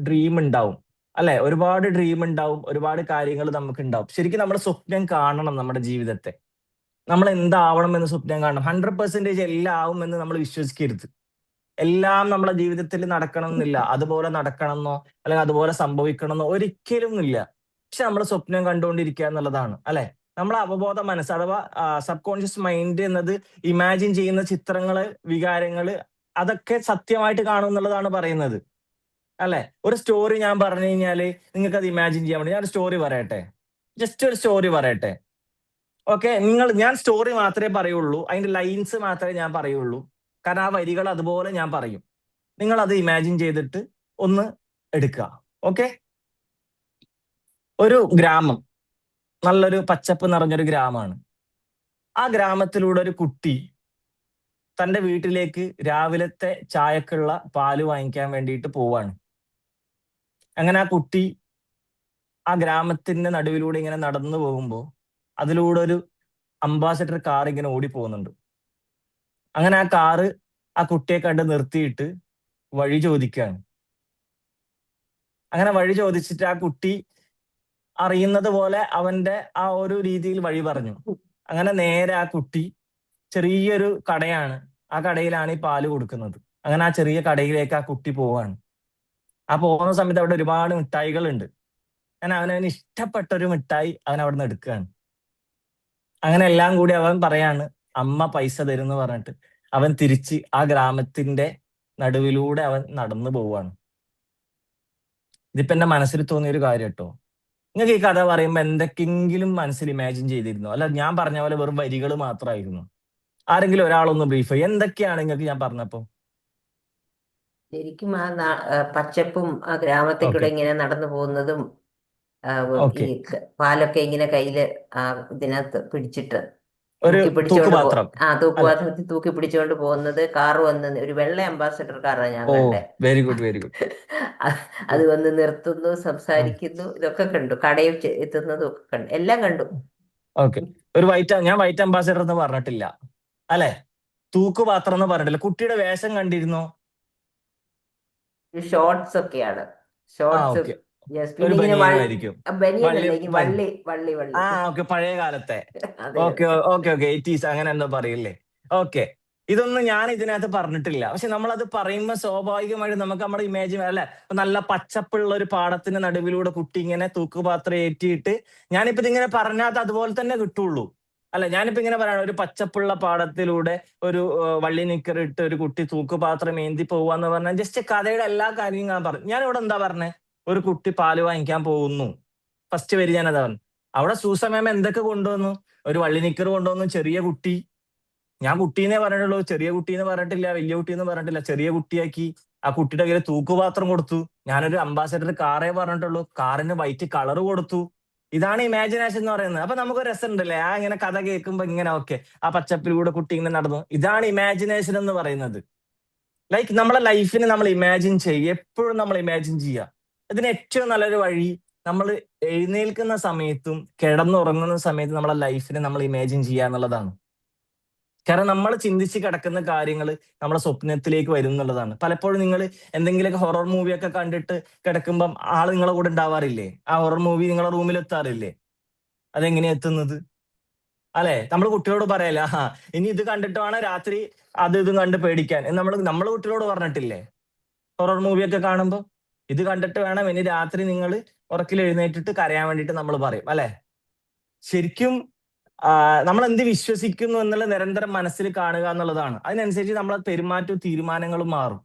ഡ്രീം ഉണ്ടാവും അല്ലെ. ഒരുപാട് ഡ്രീം ഉണ്ടാവും, ഒരുപാട് കാര്യങ്ങൾ നമുക്ക് ഉണ്ടാവും. ശരിക്കും നമ്മൾ സ്വപ്നം കാണണം. നമ്മുടെ ജീവിതത്തെ നമ്മൾ എന്താവണം എന്ന് സ്വപ്നം കാണണം. 100% എല്ലാം ആവും എന്ന് നമ്മൾ വിശ്വസിക്കരുത്. എല്ലാം നമ്മുടെ ജീവിതത്തിൽ നടക്കണം എന്നില്ല. അതുപോലെ നടക്കണമെന്നോ അല്ലെങ്കിൽ അതുപോലെ സംഭവിക്കണമെന്നോ ഒരിക്കലും ഇല്ല. പക്ഷെ നമ്മൾ സ്വപ്നം കണ്ടുകൊണ്ടിരിക്കുക എന്നുള്ളതാണ് അല്ലെ. നമ്മളെ അവബോധ മനസ്സ് അഥവാ സബ് കോൺഷ്യസ് മൈൻഡ് എന്നത് ഇമാജിൻ ചെയ്യുന്ന ചിത്രങ്ങള്, വികാരങ്ങള് അതൊക്കെ സത്യമായിട്ട് കാണും എന്നുള്ളതാണ് പറയുന്നത് അല്ലെ. ഒരു സ്റ്റോറി ഞാൻ പറഞ്ഞു കഴിഞ്ഞാല് നിങ്ങൾക്ക് അത് ഇമാജിൻ ചെയ്യാൻ വേണ്ടി ഞാൻ സ്റ്റോറി പറയട്ടെ. ജസ്റ്റ് ഒരു സ്റ്റോറി പറയട്ടെ. ഓക്കെ, ഞാൻ സ്റ്റോറി മാത്രമേ പറയുള്ളൂ. അതിന്റെ ലൈൻസ് മാത്രമേ ഞാൻ പറയുള്ളൂ. കാരണം ആ വരികൾ അതുപോലെ ഞാൻ പറയും. നിങ്ങൾ അത് ഇമാജിൻ ചെയ്തിട്ട് ഒന്ന് എടുക്കുക. ഓക്കെ, ഒരു ഗ്രാമം, നല്ലൊരു പച്ചപ്പ് നിറഞ്ഞൊരു ഗ്രാമമാണ്. ആ ഗ്രാമത്തിലൂടെ ഒരു കുട്ടി തന്റെ വീട്ടിലേക്ക് രാവിലത്തെ ചായക്കുള്ള പാല് വാങ്ങിക്കാൻ വേണ്ടിയിട്ട് പോവാണ്. അങ്ങനെ ആ കുട്ടി ആ ഗ്രാമത്തിന്റെ നടുവിലൂടെ ഇങ്ങനെ നടന്നു പോകുമ്പോൾ അതിലൂടെ ഒരു അംബാസഡർ കാർ ഇങ്ങനെ ഓടി പോകുന്നുണ്ട്. അങ്ങനെ ആ കാറ് ആ കുട്ടിയെ കണ്ട് നിർത്തിയിട്ട് വഴി ചോദിക്കുകയാണ്. അങ്ങനെ വഴി ചോദിച്ചിട്ട് ആ കുട്ടി അറിയുന്നത് പോലെ അവന്റെ ആ ഒരു രീതിയിൽ വഴി പറഞ്ഞു. അങ്ങനെ നേരെ ആ കുട്ടി, ചെറിയൊരു കടയാണ്, ആ കടയിലാണ് ഈ പാല് കൊടുക്കുന്നത്. അങ്ങനെ ആ ചെറിയ കടയിലേക്ക് ആ കുട്ടി പോവാണ്. ആ പോകുന്ന സമയത്ത് അവിടെ ഒരുപാട് മിഠായികളുണ്ട്. അങ്ങനെ അവനവന് ഇഷ്ടപ്പെട്ട ഒരു മിഠായി അവൻ അവിടെ നിന്ന് എടുക്കുകയാണ്. അങ്ങനെ എല്ലാം കൂടി അവൻ പറയാണ് അമ്മ പൈസ തരുമെന്ന് പറഞ്ഞിട്ട് അവൻ തിരിച്ച് ആ ഗ്രാമത്തിന്റെ നടുവിലൂടെ അവൻ നടന്നു പോവാണ്. ഇതിപ്പോ എന്റെ മനസ്സിൽ തോന്നിയ ഒരു കാര്യം കേട്ടോ. നിങ്ങൾക്ക് ഈ കഥ പറയുമ്പോൾ എന്തൊക്കെയെങ്കിലും മനസ്സിൽ ഇമാജിൻ ചെയ്തിരുന്നോ? അല്ല ഞാൻ പറഞ്ഞ പോലെ വെറും വരികൾ മാത്രമായിരുന്നു? ആരെങ്കിലും ഒരാളൊന്ന് ബ്രീഫ് ചെയ്യും. എന്തൊക്കെയാണ് നിങ്ങൾക്ക് ഞാൻ പറഞ്ഞപ്പോ? ശരിക്കും പച്ചപ്പും ആ ഗ്രാമത്തിൽ കൂടെ ഇങ്ങനെ നടന്നു പോകുന്നതും ഈ പാലൊക്കെ ഇങ്ങനെ കയ്യില് ഇതിനകത്ത് പിടിച്ചിട്ട് തൂക്കുപാത്രത്തിൽ തൂക്കി പിടിച്ചുകൊണ്ട് പോകുന്നത്, കാറ് വന്ന് ഒരു വെള്ള അംബാസഡർ കാറാണ് ഞാൻ കണ്ടേ. Very good. അത് വന്ന് നിർത്തുന്നു, സംസാരിക്കുന്നു, ഇതൊക്കെ കണ്ടു. കടയിൽ എത്തുന്നതും ഒക്കെ കണ്ടു, എല്ലാം കണ്ടു. ഓക്കെ, ഞാൻ വൈറ്റ് അംബാസഡർ എന്ന് പറഞ്ഞിട്ടില്ല അല്ലെ, തൂക്കുപാത്രം എന്ന് പറഞ്ഞിട്ടില്ല. കുട്ടിയുടെ വേഷം കണ്ടിരുന്നോ? ഷോർട്സ് ഒക്കെയാണ്. ഷോർട്സ് പഴയ കാലത്തെ. ഓക്കെ 80s അങ്ങനെ എന്തോ പറയില്ലേ. ഓക്കെ, ഇതൊന്നും ഞാൻ ഇതിനകത്ത് പറഞ്ഞിട്ടില്ല. പക്ഷെ നമ്മളത് പറയുമ്പോൾ സ്വാഭാവികമായിട്ട് നമുക്ക് നമ്മുടെ ഇമേജ് അല്ലെ, നല്ല പച്ചപ്പുള്ള ഒരു പാടത്തിന്റെ നടുവിലൂടെ കുട്ടി ഇങ്ങനെ തൂക്കുപാത്രം ഏറ്റിയിട്ട്, ഞാനിപ്പോ ഇതിങ്ങനെ പറഞ്ഞാൽ അതുപോലെ തന്നെ കിട്ടുള്ളൂ. അല്ല, ഞാനിപ്പോ ഇങ്ങനെ പറയണം, ഒരു പച്ചപ്പുള്ള പാടത്തിലൂടെ ഒരു വള്ളി നിക്കറിട്ട് ഒരു കുട്ടി തൂക്കുപാത്രം ഏന്തി പോവാന്ന് പറഞ്ഞാൽ ജസ്റ്റ് കഥയുടെ എല്ലാ കാര്യവും ഞാൻ പറഞ്ഞു. ഞാൻ ഇവിടെ എന്താ പറഞ്ഞേ, ഒരു കുട്ടി പാല് വാങ്ങിക്കാൻ പോകുന്നു. ഫസ്റ്റ് വരി ഞാനതാ പറഞ്ഞു. അവിടെ സൂസമേമ എന്തൊക്കെ കൊണ്ടുവന്നു? ഒരു വള്ളി നിക്കർ കൊണ്ടുവന്നു, ചെറിയ കുട്ടി. ഞാൻ കുട്ടീനെ പറഞ്ഞിട്ടുള്ളൂ, ചെറിയ കുട്ടീന്ന് പറഞ്ഞിട്ടില്ല, വലിയ കുട്ടീന്ന് പറഞ്ഞിട്ടില്ല. ചെറിയ കുട്ടിയാക്കി. ആ കുട്ടിയുടെ കയ്യിൽ തൂക്കുപാത്രം കൊടുത്തു. ഞാനൊരു അംബാസഡർ കാറേ പറഞ്ഞിട്ടുള്ളൂ, കാറിന് വൈറ്റ് കളർ കൊടുത്തു. ഇതാണ് ഇമാജിനേഷൻ എന്ന് പറയുന്നത്. അപ്പൊ നമുക്ക് രസം ഉണ്ടല്ലേ, ആ ഇങ്ങനെ കഥ കേൾക്കുമ്പോ ഇങ്ങനെ ഓക്കെ, ആ പച്ചപ്പിലൂടെ കുട്ടി ഇങ്ങനെ നടന്നു. ഇതാണ് ഇമാജിനേഷൻ എന്ന് പറയുന്നത്. ലൈക്ക് നമ്മളെ ലൈഫിനെ നമ്മൾ ഇമാജിൻ ചെയ്യുക, എപ്പോഴും നമ്മൾ ഇമാജിൻ ചെയ്യുക. ഇതിന് ഏറ്റവും നല്ലൊരു വഴി, നമ്മൾ എഴുന്നേൽക്കുന്ന സമയത്തും കിടന്നുറങ്ങുന്ന സമയത്തും നമ്മളെ ലൈഫിനെ നമ്മൾ ഇമാജിൻ ചെയ്യുക എന്നുള്ളതാണ്. കാരണം നമ്മൾ ചിന്തിച്ച് കിടക്കുന്ന കാര്യങ്ങൾ നമ്മുടെ സ്വപ്നത്തിലേക്ക് വരും എന്നുള്ളതാണ്. പലപ്പോഴും നിങ്ങൾ എന്തെങ്കിലുമൊക്കെ ഹൊറർ മൂവിയൊക്കെ കണ്ടിട്ട് കിടക്കുമ്പം ആള് നിങ്ങളെ കൂടെ ഉണ്ടാവാറില്ലേ? ആ ഹൊറർ മൂവി നിങ്ങളെ റൂമിൽ എത്താറില്ലേ? അതെങ്ങനെയാ എത്തുന്നത്? അല്ലെ, നമ്മൾ കുട്ടികളോട് പറയല്ലേ, ഇനി ഇത് കണ്ടിട്ട് വേണം രാത്രി അത് ഇതും കണ്ട് പേടിക്കാൻ എന്ന് നമ്മൾ കുട്ടികളോട് പറഞ്ഞിട്ടില്ലേ? ഹൊറർ മൂവിയൊക്കെ കാണുമ്പോൾ ഇത് കണ്ടിട്ട് വേണം ഇനി രാത്രി നിങ്ങൾ ഉറക്കിൽ എഴുന്നേറ്റിട്ട് കരയാൻ വേണ്ടിയിട്ട് നമ്മൾ പറയും, അല്ലെ? ശരിക്കും നമ്മൾ എന്ത് വിശ്വസിക്കുന്നു എന്നുള്ള നിരന്തരം മനസ്സിൽ കാണുക എന്നുള്ളതാണ്. അതിനനുസരിച്ച് നമ്മളെ പെരുമാറ്റവും തീരുമാനങ്ങളും മാറും,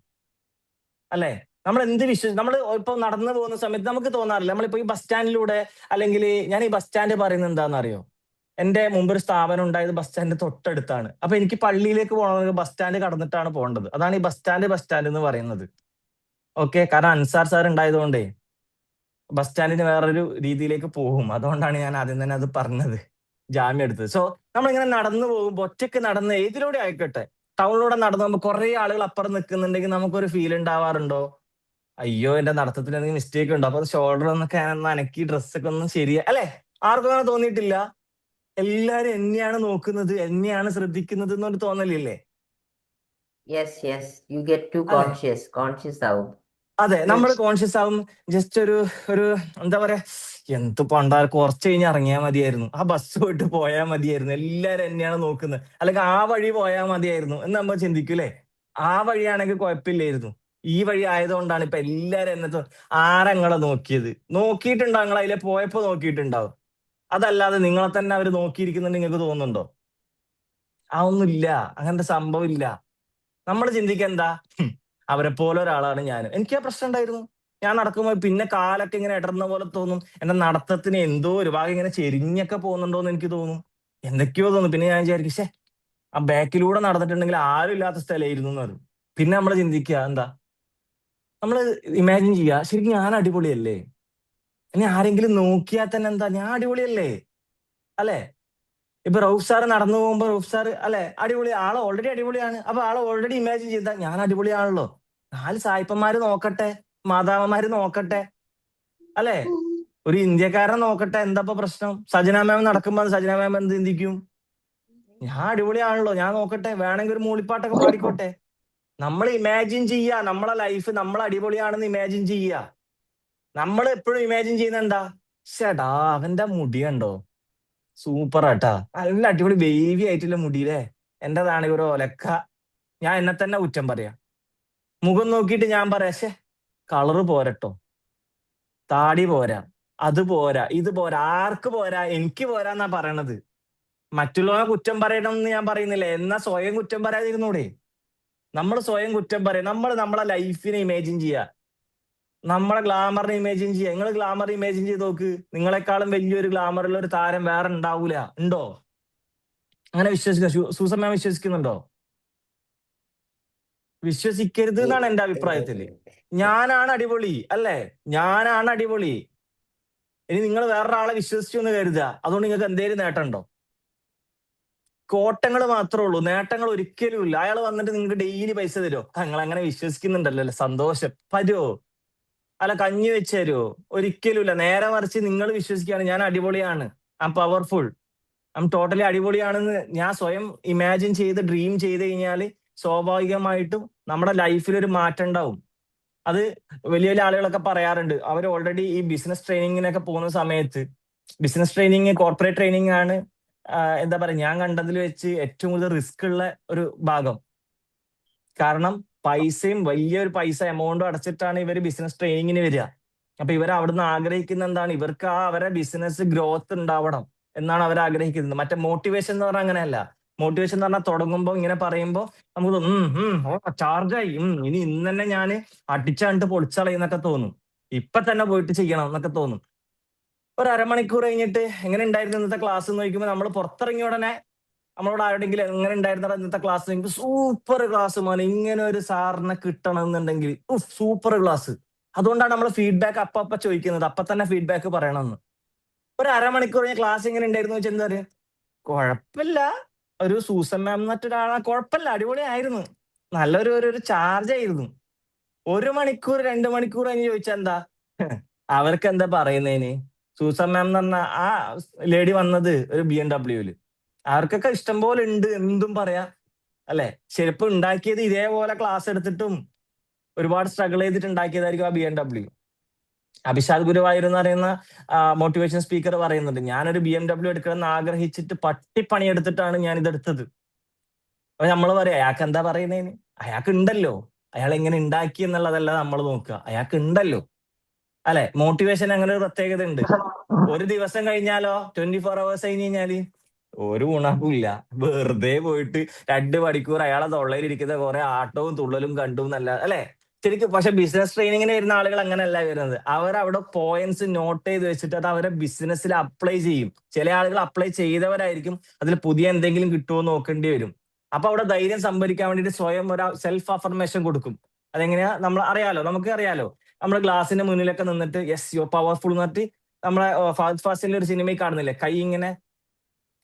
അല്ലെ? നമ്മൾ എന്ത് നമ്മൾ ഇപ്പൊ നടന്നു പോകുന്ന സമയത്ത് നമുക്ക് തോന്നാറില്ല, നമ്മളിപ്പോ ഈ ബസ് സ്റ്റാൻഡിലൂടെ, അല്ലെങ്കിൽ ഞാൻ ഈ ബസ് സ്റ്റാൻഡ് പറയുന്നത് എന്താണെന്നറിയോ? എന്റെ മുമ്പ് ഒരു സ്ഥാപനം ഉണ്ടായത് ബസ് സ്റ്റാൻഡ് തൊട്ടടുത്താണ്. അപ്പൊ എനിക്ക് പള്ളിയിലേക്ക് പോകണമെങ്കിൽ ബസ് സ്റ്റാൻഡ് കടന്നിട്ടാണ് പോകേണ്ടത്. അതാണ് ഈ ബസ് സ്റ്റാൻഡ് എന്ന് പറയുന്നത്. ഓക്കെ, കാരണം അൻസാർ സാർ ഉണ്ടായതുകൊണ്ടേ ബസ് സ്റ്റാൻഡിന് വേറൊരു രീതിയിലേക്ക് പോകും. അതുകൊണ്ടാണ് ഞാൻ ആദ്യം തന്നെ അത് പറഞ്ഞത്, ജാമ്യം എടുത്തത്. സോ നമ്മളിങ്ങനെ നടന്നു പോകുമ്പോൾ, ഒറ്റയ്ക്ക് നടന്ന് ഏതിലൂടെ ആയിക്കോട്ടെ, ടൗണിലൂടെ നടന്നു പോകുമ്പോൾ കുറെ ആളുകൾ അപ്പുറം നിൽക്കുന്നുണ്ടെങ്കിൽ നമുക്കൊരു ഫീൽ ഉണ്ടാവാറുണ്ടോ? അയ്യോ, എന്റെ നടത്തത്തിൽ എന്തെങ്കിലും മിസ്റ്റേക്ക് ഉണ്ടോ? അപ്പൊ ഷോൾഡർ ഒന്നൊക്കെ അനക്കി, ഡ്രസ്സൊക്കെ ഒന്നും ശരിയാ, അല്ലെ? ആർക്കും അങ്ങനെ തോന്നിയിട്ടില്ല? എല്ലാരും എന്നെയാണ് നോക്കുന്നത്, എന്നെയാണ് ശ്രദ്ധിക്കുന്നത് എന്നൊരു തോന്നലില്ലേ? Yes yes, you get too conscious ആവും. അതെ, നമ്മൾ കോൺഷ്യസ് ആവും. ജസ്റ്റ് ഒരു എന്താ പറയാ, എന്ത് പണ്ടാ, കുറച്ച് കഴിഞ്ഞ് ഇറങ്ങിയാൽ മതിയായിരുന്നു, ആ ബസ് പോയിട്ട് പോയാൽ മതിയായിരുന്നു, എല്ലാരും എന്നെയാണ് നോക്കുന്നത്, അല്ലെങ്കിൽ ആ വഴി പോയാൽ മതിയായിരുന്നു എന്ന് നമ്മൾ ചിന്തിക്കൂലേ? ആ വഴിയാണെങ്കിൽ കുഴപ്പമില്ലായിരുന്നു, ഈ വഴി ആയതുകൊണ്ടാണ് ഇപ്പൊ എല്ലാരും എന്നെ ആരങ്ങളെ നോക്കിയത്. നോക്കിയിട്ടുണ്ടാവും, നിങ്ങൾ അതിലെ പോയപ്പോ നോക്കിയിട്ടുണ്ടാവും. അതല്ലാതെ നിങ്ങളെ തന്നെ അവര് നോക്കിയിരിക്കുന്നുണ്ട് നിങ്ങൾക്ക് തോന്നുന്നുണ്ടോ? ഒന്നുമില്ല, അങ്ങനത്തെ സംഭവം ഇല്ല. നമ്മൾ ചിന്തിക്കുക എന്താ, അവരെ പോലെ ഒരാളാണ് ഞാൻ. എനിക്ക് ആ പ്രശ്നം ഉണ്ടായിരുന്നു. ഞാൻ നടക്കുമ്പോൾ പിന്നെ കാലൊക്കെ ഇങ്ങനെ ഇടർന്ന പോലെ തോന്നും. എന്റെ നടത്തത്തിന് എന്തോ ഒരു ഭാഗം ഇങ്ങനെ ചെരിഞ്ഞൊക്കെ പോകുന്നുണ്ടോ എന്ന് എനിക്ക് തോന്നും, എന്തൊക്കെയോ തോന്നും. പിന്നെ ഞാൻ വിചാരിക്കും, ആ ബാക്കിലൂടെ നടന്നിട്ടുണ്ടെങ്കിൽ ആരും ഇല്ലാത്ത സ്ഥലമായിരുന്നു എന്ന് പറയും. പിന്നെ നമ്മൾ ചിന്തിക്കുക എന്താ, നമ്മൾ ഇമാജിൻ ചെയ്യുക, ശരിക്കും ഞാൻ അടിപൊളിയല്ലേ? ഇനി ആരെങ്കിലും നോക്കിയാൽ തന്നെ എന്താ, ഞാൻ അടിപൊളിയല്ലേ, അല്ലെ? ഇപ്പൊ റൌഫ് സാർ നടന്നു പോകുമ്പോ റൌഫ് സാർ അല്ലെ അടിപൊളി, ആളെ ഓൾറെഡി അടിപൊളിയാണ്. അപ്പൊ ആളെ ഓൾറെഡി ഇമാജിൻ ചെയ്താൽ ഞാൻ അടിപൊളിയാണല്ലോ, 4 സായിപ്പന്മാര് നോക്കട്ടെ, മാതാവന്മാര് നോക്കട്ടെ, അല്ലെ? ഒരു ഇന്ത്യക്കാരനെ നോക്കട്ടെ, എന്താ പ്രശ്നം? സജന മാം നടക്കുമ്പോ സജന മാം എന്ത് ചിന്തിക്കും? ഞാൻ അടിപൊളിയാണല്ലോ, ഞാൻ നോക്കട്ടെ, വേണമെങ്കിൽ ഒരു മൂളിപ്പാട്ടൊക്കെ പാടിക്കോട്ടെ. നമ്മൾ ഇമാജിൻ ചെയ്യുക, നമ്മളെ ലൈഫ് നമ്മൾ അടിപൊളിയാണെന്ന് ഇമാജിൻ ചെയ്യുക. നമ്മൾ എപ്പോഴും ഇമാജിൻ ചെയ്യുന്ന എന്താ, ചേട്ടാ അവന്റെ മുടി കണ്ടോ, സൂപ്പർ ആട്ടാ, നല്ല അടിപൊളി ബേബി ആയിട്ടുള്ള മുടിയില്ലേ, എന്റേതാണെങ്കിൽ ഒരു ഒലക്ക. ഞാൻ എന്നെ തന്നെ കുറ്റം പറയാ. മുഖം നോക്കിയിട്ട് ഞാൻ പറയാ, കളറ് പോരട്ടോ, താടി പോരാ, അത് പോരാ, ഇത് പോരാ. ആർക്ക് പോരാ? എനിക്ക് പോരാന്നാ പറയണത്. മറ്റുള്ളവരെ കുറ്റം പറയണം എന്ന് ഞാൻ പറയുന്നില്ല. എന്നാ സ്വയം കുറ്റം പറയാതിരുന്നൂടെ? നമ്മൾ സ്വയം കുറ്റം പറയാം. നമ്മൾ നമ്മളെ ലൈഫിനെ ഇമാജിൻ ചെയ്യുക, നമ്മളെ ഗ്ലാമറിനെ ഇമാജിൻ ചെയ്യുക. നിങ്ങൾ ഗ്ലാമർ ഇമാജിൻ ചെയ്ത് നോക്ക്, നിങ്ങളെക്കാളും വലിയൊരു ഗ്ലാമറുള്ള ഒരു താരം വേറെ ഉണ്ടാവൂല. ഉണ്ടോ? അങ്ങനെ സൂസൻ മാം വിശ്വസിക്കുന്നുണ്ടോ? വിശ്വസിക്കരുത് എന്നാണ് എന്റെ അഭിപ്രായത്തില്. ഞാനാണ് അടിപൊളി, അല്ലേ? ഞാനാണ് അടിപൊളി. ഇനി നിങ്ങൾ വേറൊരാളെ വിശ്വസിച്ചു എന്ന് കരുതുക, അതുകൊണ്ട് നിങ്ങൾക്ക് എന്തേലും നേട്ടമുണ്ടോ? കോട്ടങ്ങൾ മാത്രമേ ഉള്ളൂ, നേട്ടങ്ങൾ ഒരിക്കലും ഇല്ല. അയാൾ വന്നിട്ട് നിങ്ങൾക്ക് ഡെയിലി പൈസ തരുമോ? നിങ്ങൾ അങ്ങനെ വിശ്വസിക്കുന്നുണ്ടല്ലോ അല്ലെ, സന്തോഷം. തരുമോ? അല്ല, കഞ്ഞി വെച്ച് തരുമോ? ഒരിക്കലും ഇല്ല. നേരെ മറിച്ച് നിങ്ങൾ വിശ്വസിക്കുകയാണ് ഞാൻ അടിപൊളിയാണ്, I'm powerful, I'm totally അടിപൊളിയാണെന്ന് ഞാൻ സ്വയം ഇമാജിൻ ചെയ്ത് ഡ്രീം ചെയ്ത് കഴിഞ്ഞാൽ സ്വാഭാവികമായിട്ടും നമ്മുടെ ലൈഫിൽ ഒരു മാറ്റം ഉണ്ടാവും. അത് വലിയ വലിയ ആളുകളൊക്കെ പറയാറുണ്ട്. അവർ ഓൾറെഡി ഈ ബിസിനസ് ട്രെയിനിങ്ങിനൊക്കെ പോകുന്ന സമയത്ത്, ബിസിനസ് ട്രെയിനിങ്, കോർപ്പറേറ്റ് ട്രെയിനിങ് ആണ് എന്താ പറയാ, ഞാൻ കണ്ടതിൽ വെച്ച് ഏറ്റവും കൂടുതൽ റിസ്ക് ഉള്ള ഒരു ഭാഗം. കാരണം പൈസയും വലിയൊരു പൈസ എമൗണ്ടും അടച്ചിട്ടാണ് ഇവർ ബിസിനസ് ട്രെയിനിങ്ങിന് വരിക. അപ്പൊ ഇവർ അവിടുന്ന് ആഗ്രഹിക്കുന്ന എന്താണ്? ഇവർക്ക് അവരെ ബിസിനസ് ഗ്രോത്ത് ഉണ്ടാവണം എന്നാണ് അവർ ആഗ്രഹിക്കുന്നത്. മറ്റേ മോട്ടിവേഷൻ എന്ന് പറഞ്ഞാൽ അങ്ങനെയല്ല. മോട്ടിവേഷൻ എന്ന് പറഞ്ഞാൽ തുടങ്ങുമ്പോൾ ഇങ്ങനെ പറയുമ്പോൾ നമുക്ക് തോന്നും ചാർജായി, ഇനി ഇന്ന് തന്നെ ഞാൻ അടിച്ചാണ്ട് പൊളിച്ചളയുന്നൊക്കെ തോന്നും, ഇപ്പൊ തന്നെ പോയിട്ട് ചെയ്യണം എന്നൊക്കെ തോന്നും. ഒരു അരമണിക്കൂർ കഴിഞ്ഞിട്ട് എങ്ങനെ ഉണ്ടായിരുന്നു ഇന്നത്തെ ക്ലാസ് എന്ന് ചോദിക്കുമ്പോൾ നമ്മൾ പുറത്തിറങ്ങിയ ഉടനെ നമ്മളോട് ആരുടെങ്കിലും എങ്ങനെ ഉണ്ടായിരുന്ന ഇന്നത്തെ ക്ലാസ് ചോദിക്കുമ്പോൾ സൂപ്പർ ക്ലാസ് മോനെ, ഇങ്ങനെ ഒരു സാറിനെ കിട്ടണം എന്നുണ്ടെങ്കിൽ സൂപ്പർ ക്ലാസ്. അതുകൊണ്ടാണ് നമ്മൾ ഫീഡ്ബാക്ക് അപ്പ ചോദിക്കുന്നത്, അപ്പൊ തന്നെ ഫീഡ്ബാക്ക് പറയണമെന്ന്. ഒരു അരമണിക്കൂർ കഴിഞ്ഞ ക്ലാസ് എങ്ങനെ ഉണ്ടായിരുന്നു വെച്ചാൽ എന്താ പറയുക? കുഴപ്പമില്ല, ഒരു സൂസൻ മാം മറ്റൊരാളാ, കുഴപ്പമില്ല, അടിപൊളിയായിരുന്നു, നല്ലൊരു ഒരു ചാർജ് ആയിരുന്നു. 1 മണിക്കൂർ 2 മണിക്കൂർ കഴിഞ്ഞ് ചോദിച്ചാൽ എന്താ അവർക്ക് എന്താ പറയുന്നതിന്? സൂസൻ മാം എന്ന് പറഞ്ഞ ആ ലേഡി വന്നത് ഒരു BMW-ല്, അവർക്കൊക്കെ ഇഷ്ടം പോലെ ഉണ്ട്, എന്തും പറയാ അല്ലെ. ചിലപ്പോ ഉണ്ടാക്കിയത് ഇതേപോലെ ക്ലാസ് എടുത്തിട്ടും ഒരുപാട് സ്ട്രഗിൾ ചെയ്തിട്ട് ഉണ്ടാക്കിയതായിരിക്കും ആ BMW. അഭിഷാദ് ഗുരുവായൂർ എന്ന് പറയുന്ന മോട്ടിവേഷൻ സ്പീക്കർ പറയുന്നുണ്ട്, ഞാനൊരു BMW എടുക്കണമെന്ന് ആഗ്രഹിച്ചിട്ട് പണിയെടുത്തിട്ടാണ് ഞാൻ ഇതെടുത്തത്. അപ്പൊ നമ്മൾ പറയാം അയാൾക്ക് എന്താ പറയുന്നതിന്? അയാൾക്ക് ഉണ്ടല്ലോ, അയാൾ എങ്ങനെ ഉണ്ടാക്കി എന്നുള്ളതല്ല നമ്മൾ നോക്കുക, അയാൾക്ക് ഉണ്ടല്ലോ അല്ലെ. മോട്ടിവേഷൻ അങ്ങനെ ഒരു പ്രത്യേകത ഉണ്ട്. ഒരു ദിവസം കഴിഞ്ഞാലോ 24 hours കഴിഞ്ഞ് കഴിഞ്ഞാല് ഒരു ഗുണവുമില്ല, വെറുതെ പോയിട്ട് 2 മണിക്കൂർ അയാളെ തൊള്ളയിലിരിക്കുന്ന കുറെ ആട്ടവും തുള്ളലും കണ്ടു എന്നല്ല അല്ലെ ശരിക്കും. പക്ഷെ ബിസിനസ് ട്രെയിനിങ്ങിന് വരുന്ന ആളുകൾ അങ്ങനെയല്ല വരുന്നത്. അവരവിടെ പോയിന്റ്സ് നോട്ട് ചെയ്ത് വെച്ചിട്ട് അത് അവരെ ബിസിനസ്സിൽ അപ്ലൈ ചെയ്യും. ചില ആളുകൾ അപ്ലൈ ചെയ്തവരായിരിക്കും, അതിൽ പുതിയ എന്തെങ്കിലും കിട്ടുമോ നോക്കേണ്ടി വരും. അപ്പൊ അവിടെ ധൈര്യം സംഭരിക്കാൻ വേണ്ടിയിട്ട് സ്വയം ഒരു സെൽഫ് അഫർമേഷൻ കൊടുക്കും. അതെങ്ങനെയാ നമ്മൾ അറിയാലോ, നമുക്ക് അറിയാലോ. നമ്മൾ ഗ്ലാസിന്റെ മുന്നിലൊക്കെ നിന്നിട്ട് യെസ് യു പവർഫുൾ എന്നിട്ട് നമ്മളെ ഫാസ്റ്റ് ഫാസ്റ്റിന്റെ ഒരു സിനിമയിൽ കാണുന്നില്ലേ, കൈ ഇങ്ങനെ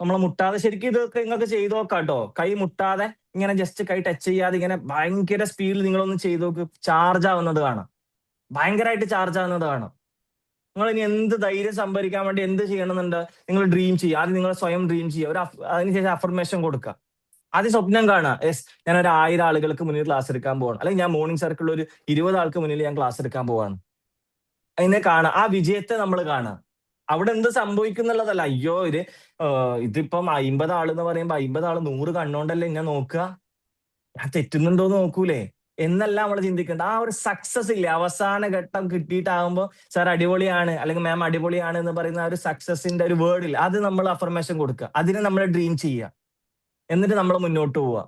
നമ്മളെ മുട്ടാതെ, ശരിക്കും ഇതൊക്കെ നിങ്ങൾക്ക് ചെയ്ത് നോക്കാം കേട്ടോ. കൈ മുട്ടാതെ ഇങ്ങനെ ജസ്റ്റ് കൈ ടച്ച് ചെയ്യാതെ ഇങ്ങനെ ഭയങ്കര സ്പീഡിൽ നിങ്ങളൊന്ന് ചെയ്ത് നോക്ക്, ചാർജ് ആവുന്നത് കാണാം, ഭയങ്കരമായിട്ട് ചാർജ് ആവുന്നത് കാണാം. നിങ്ങൾ ഇനി എന്ത് ധൈര്യം സംഭരിക്കാൻ വേണ്ടി എന്ത് ചെയ്യണമെന്നുണ്ട്, നിങ്ങൾ ഡ്രീം ചെയ്യുക. ആദ്യം നിങ്ങൾ സ്വയം ഡ്രീം ചെയ്യുക, അതിനുശേഷം അഫർമേഷൻ കൊടുക്കുക. ആദ്യം സ്വപ്നം കാണുക, യെസ് ഞാൻ ഒരു 1000 ആളുകൾക്ക് മുന്നിൽ ക്ലാസ് എടുക്കാൻ പോവാണ്, അല്ലെങ്കിൽ ഞാൻ മോർണിംഗ് സർക്കിളിൽ ഒരു 20 ആൾക്ക് മുന്നിൽ ഞാൻ ക്ലാസ് എടുക്കാൻ പോവാണ്. അതിനെ കാണുക, ആ വിജയത്തെ നമ്മൾ കാണുക. അവിടെ എന്ത് സംഭവിക്കുന്നുള്ളതല്ല, അയ്യോ ഇതിപ്പം 50 ആള് എന്ന് പറയുമ്പോ 50 ആള് 100 കണ്ണോണ്ടല്ലേ എന്നെ നോക്കുക, ഞാൻ തെറ്റുന്നുണ്ടോന്ന് നോക്കൂലേ എന്നല്ല നമ്മൾ ചിന്തിക്കേണ്ട. ആ ഒരു സക്സസ് ഇല്ലേ, അവസാന ഘട്ടം കിട്ടിയിട്ടാകുമ്പോ സാർ അടിപൊളിയാണ് അല്ലെങ്കിൽ മാം അടിപൊളിയാണ് എന്ന് പറയുന്ന ആ ഒരു സക്സസിന്റെ ഒരു വേർഡ് ഇല്ല, അത് നമ്മൾ അഫർമേഷൻ കൊടുക്കുക, അതിനെ നമ്മൾ ഡ്രീം ചെയ്യുക, എന്നിട്ട് നമ്മൾ മുന്നോട്ട് പോവുക.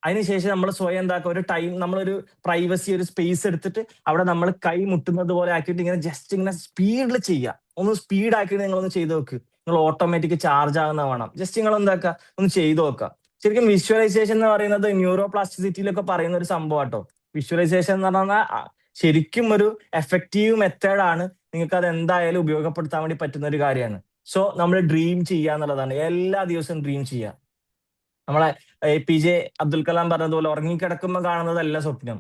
അതിനുശേഷം നമ്മൾ സ്വയം എന്താക്കുക, ഒരു ടൈം, നമ്മളൊരു പ്രൈവസി, ഒരു സ്പേസ് എടുത്തിട്ട് അവിടെ നമ്മൾ കൈ മുട്ടുന്നത് പോലെ ആക്കിയിട്ട് ഇങ്ങനെ ജസ്റ്റ് ഇങ്ങനെ സ്പീഡിൽ ചെയ്യുക. ഒന്ന് സ്പീഡ് ആക്കിയിട്ട് നിങ്ങളൊന്ന് ചെയ്ത് നോക്ക്, നിങ്ങൾ ഓട്ടോമാറ്റിക് ചാർജ് ആകുന്ന വേണം. ജസ്റ്റ് നിങ്ങൾ എന്താക്കുക, ഒന്ന് ചെയ്ത് നോക്കുക. ശരിക്കും വിഷ്വലൈസേഷൻ എന്ന് പറയുന്നത് ന്യൂറോ പ്ലാസ്റ്റിസിറ്റിയിലൊക്കെ പറയുന്ന ഒരു സംഭവം കേട്ടോ. വിഷ്വലൈസേഷൻ എന്ന് പറഞ്ഞാൽ ശരിക്കും ഒരു എഫക്റ്റീവ് മെത്തേഡാണ്. നിങ്ങൾക്ക് അത് എന്തായാലും ഉപയോഗപ്പെടുത്താൻ വേണ്ടി പറ്റുന്ന ഒരു കാര്യമാണ്. സോ നമ്മൾ ഡ്രീം ചെയ്യുക എന്നുള്ളതാണ്, എല്ലാ ദിവസവും ഡ്രീം ചെയ്യുക. നമ്മളെ APJ അബ്ദുൽ കലാം പറഞ്ഞതുപോലെ ഉറങ്ങിക്കിടക്കുമ്പോൾ കാണുന്നതല്ല സ്വപ്നം,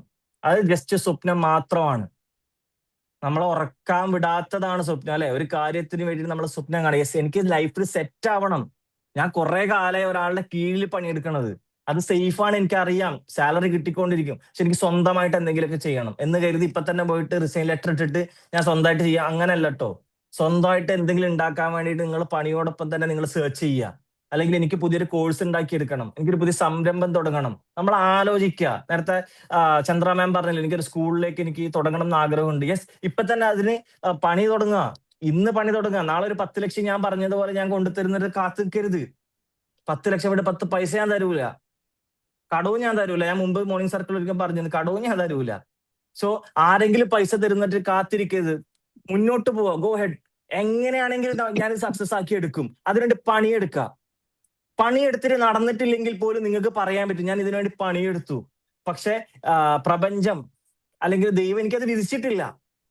അത് ജസ്റ്റ് സ്വപ്നം മാത്രമാണ്. നമ്മളെ ഉറക്കാൻ വിടാത്തതാണ് സ്വപ്നം അല്ലെ. ഒരു കാര്യത്തിന് വേണ്ടി നമ്മൾ സ്വപ്നം കാണുക, യെസ് എനിക്ക് ലൈഫിൽ സെറ്റ് ആവണം, ഞാൻ കുറെ കാലമായി ഒരാളുടെ കീഴിൽ പണിയെടുക്കണത്, അത് സേഫാണ്, എനിക്കറിയാം സാലറി കിട്ടിക്കൊണ്ടിരിക്കും, പക്ഷെ എനിക്ക് സ്വന്തമായിട്ട് എന്തെങ്കിലുമൊക്കെ ചെയ്യണം എന്ന് കരുതി ഇപ്പൊ തന്നെ പോയിട്ട് റിസൈൻ ലെറ്റർ ഇട്ടിട്ട് ഞാൻ സ്വന്തമായിട്ട് ചെയ്യാം, അങ്ങനെയല്ല കേട്ടോ. സ്വന്തമായിട്ട് എന്തെങ്കിലും ഉണ്ടാക്കാൻ വേണ്ടിയിട്ട് നിങ്ങൾ പണിയോടൊപ്പം തന്നെ നിങ്ങൾ സെർച്ച് ചെയ്യുക. അല്ലെങ്കിൽ എനിക്ക് പുതിയൊരു കോഴ്സ് ഉണ്ടാക്കിയെടുക്കണം, എനിക്കൊരു പുതിയ സംരംഭം തുടങ്ങണം, നമ്മൾ ആലോചിക്കുക. നേരത്തെ ചന്ദ്ര മാം പറഞ്ഞില്ല, എനിക്കൊരു സ്കൂളിലേക്ക് എനിക്ക് തുടങ്ങണം എന്ന് ആഗ്രഹമുണ്ട്. യെസ് ഇപ്പൊ തന്നെ അതിന് പണി തുടങ്ങുക, ഇന്ന് പണി തുടങ്ങുക. നാളെ ഒരു 10 ലക്ഷം ഞാൻ പറഞ്ഞതുപോലെ ഞാൻ കൊണ്ടുതരുന്നത് കാത്തിക്കരുത്. 10 ലക്ഷം ഇവിടെ 10 പൈസ ഞാൻ തരൂല, കടവും ഞാൻ തരൂല. ഞാൻ മുമ്പ് മോർണിംഗ് സർക്കിൾ ഒരിക്കൽ പറഞ്ഞിരുന്നു, കടവും ഞാൻ തരൂല. സോ ആരെങ്കിലും പൈസ തരുന്നിട്ട് കാത്തിരിക്കരുത്, മുന്നോട്ട് പോവാ, ഗോ ഹെഡ്. എങ്ങനെയാണെങ്കിലും ഞാൻ സക്സസ് ആക്കി എടുക്കും. അതിനുവേണ്ടി പണിയെടുക്കുക. പണിയെടുത്തിട്ട് നടന്നിട്ടില്ലെങ്കിൽ പോലും നിങ്ങൾക്ക് പറയാൻ പറ്റും ഞാൻ ഇതിനുവേണ്ടി പണിയെടുത്തു, പക്ഷെ പ്രപഞ്ചം അല്ലെങ്കിൽ ദൈവം എനിക്കത് വിധിച്ചിട്ടില്ല.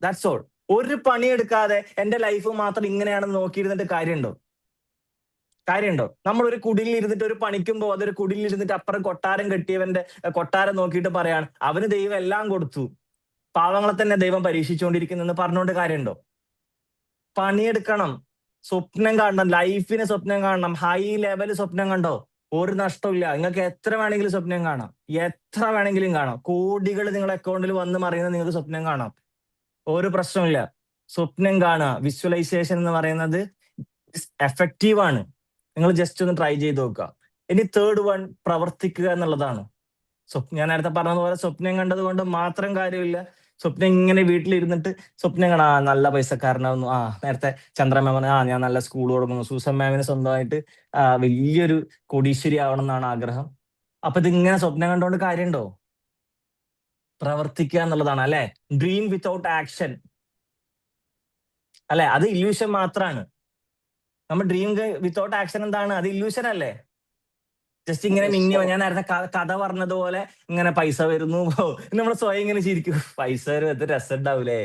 That's all. ഒരു പണിയെടുക്കാതെ എന്റെ ലൈഫ് മാത്രം ഇങ്ങനെയാണെന്ന് നോക്കിയിരുന്നിട്ട് കാര്യമുണ്ടോ? നമ്മൾ ഒരു കുടിലിൽ ഇരുന്നിട്ട് ഒരു പണിക്കുമ്പോ അതൊരു കുടിലിൽ ഇരുന്നിട്ട് അപ്പുറം കൊട്ടാരം കെട്ടിയവന്റെ കൊട്ടാരം നോക്കിയിട്ട് പറയാണ് അവന് ദൈവം എല്ലാം കൊടുത്തു, പാവങ്ങളെ തന്നെ ദൈവം പരീക്ഷിച്ചുകൊണ്ടിരിക്കുന്നെന്ന് പറഞ്ഞുകൊണ്ട് കാര്യമുണ്ടോ? പണിയെടുക്കണം, സ്വപ്നം കാണണം, ലൈഫിനെ സ്വപ്നം കാണണം, ഹൈ ലെവൽ സ്വപ്നം കണ്ടോ, ഒരു നഷ്ടമില്ല. നിങ്ങൾക്ക് എത്ര വേണമെങ്കിലും സ്വപ്നം കാണാം, എത്ര വേണമെങ്കിലും കാണാം. കോടികൾ നിങ്ങളുടെ അക്കൗണ്ടിൽ വന്ന് മറിയുന്നത് നിങ്ങൾക്ക് സ്വപ്നം കാണാം, ഒരു പ്രശ്നമില്ല. സ്വപ്നം കാണുക. വിഷ്വലൈസേഷൻ എന്ന് പറയുന്നത് എഫക്റ്റീവ് ആണ്. നിങ്ങൾ ജസ്റ്റ് ഒന്ന് ട്രൈ ചെയ്ത് നോക്കുക. ഇനി തേർഡ് വൺ, പ്രവർത്തിക്കുക എന്നുള്ളതാണ്. ഞാൻ നേരത്തെ പറഞ്ഞതുപോലെ സ്വപ്നം കണ്ടത് കൊണ്ട് മാത്രം കാര്യമില്ല. സ്വപ്നം ഇങ്ങനെ വീട്ടിലിരുന്നിട്ട് സ്വപ്നം കാണാം, നല്ല പൈസക്കാരനാവുന്നു, നേരത്തെ ചന്ദ്രമേമ പറഞ്ഞു, ഞാൻ നല്ല സ്കൂൾ തുടങ്ങുന്നു, സൂസൻ മാമിന് സ്വന്തമായിട്ട് വലിയൊരു കോടീശ്വരി ആവണം എന്നാണ് ആഗ്രഹം. അപ്പൊ ഇതിങ്ങനെ സ്വപ്നം കണ്ടുകൊണ്ട് കാര്യമുണ്ടോ? പ്രവർത്തിക്കുക എന്നുള്ളതാണ് അല്ലെ, ഡ്രീം വിത്തൗട്ട് ആക്ഷൻ അല്ലെ, അത് ഇല്യൂഷൻ മാത്രമാണ്. നമ്മൾ ഡ്രീം വിത്തൗട്ട് ആക്ഷൻ എന്താണ്? അത് ഇല്യൂഷൻ അല്ലേ? ജസ്റ്റ് ഇങ്ങനെ മിന്നി, ഞാൻ നേരത്തെ കഥ പറഞ്ഞതുപോലെ ഇങ്ങനെ പൈസ വരുന്നു, നമ്മൾ സ്വയം ഇങ്ങനെ ചിരിക്കും, പൈസ വരും, എത്ര രസം ഉണ്ടാവൂലേ,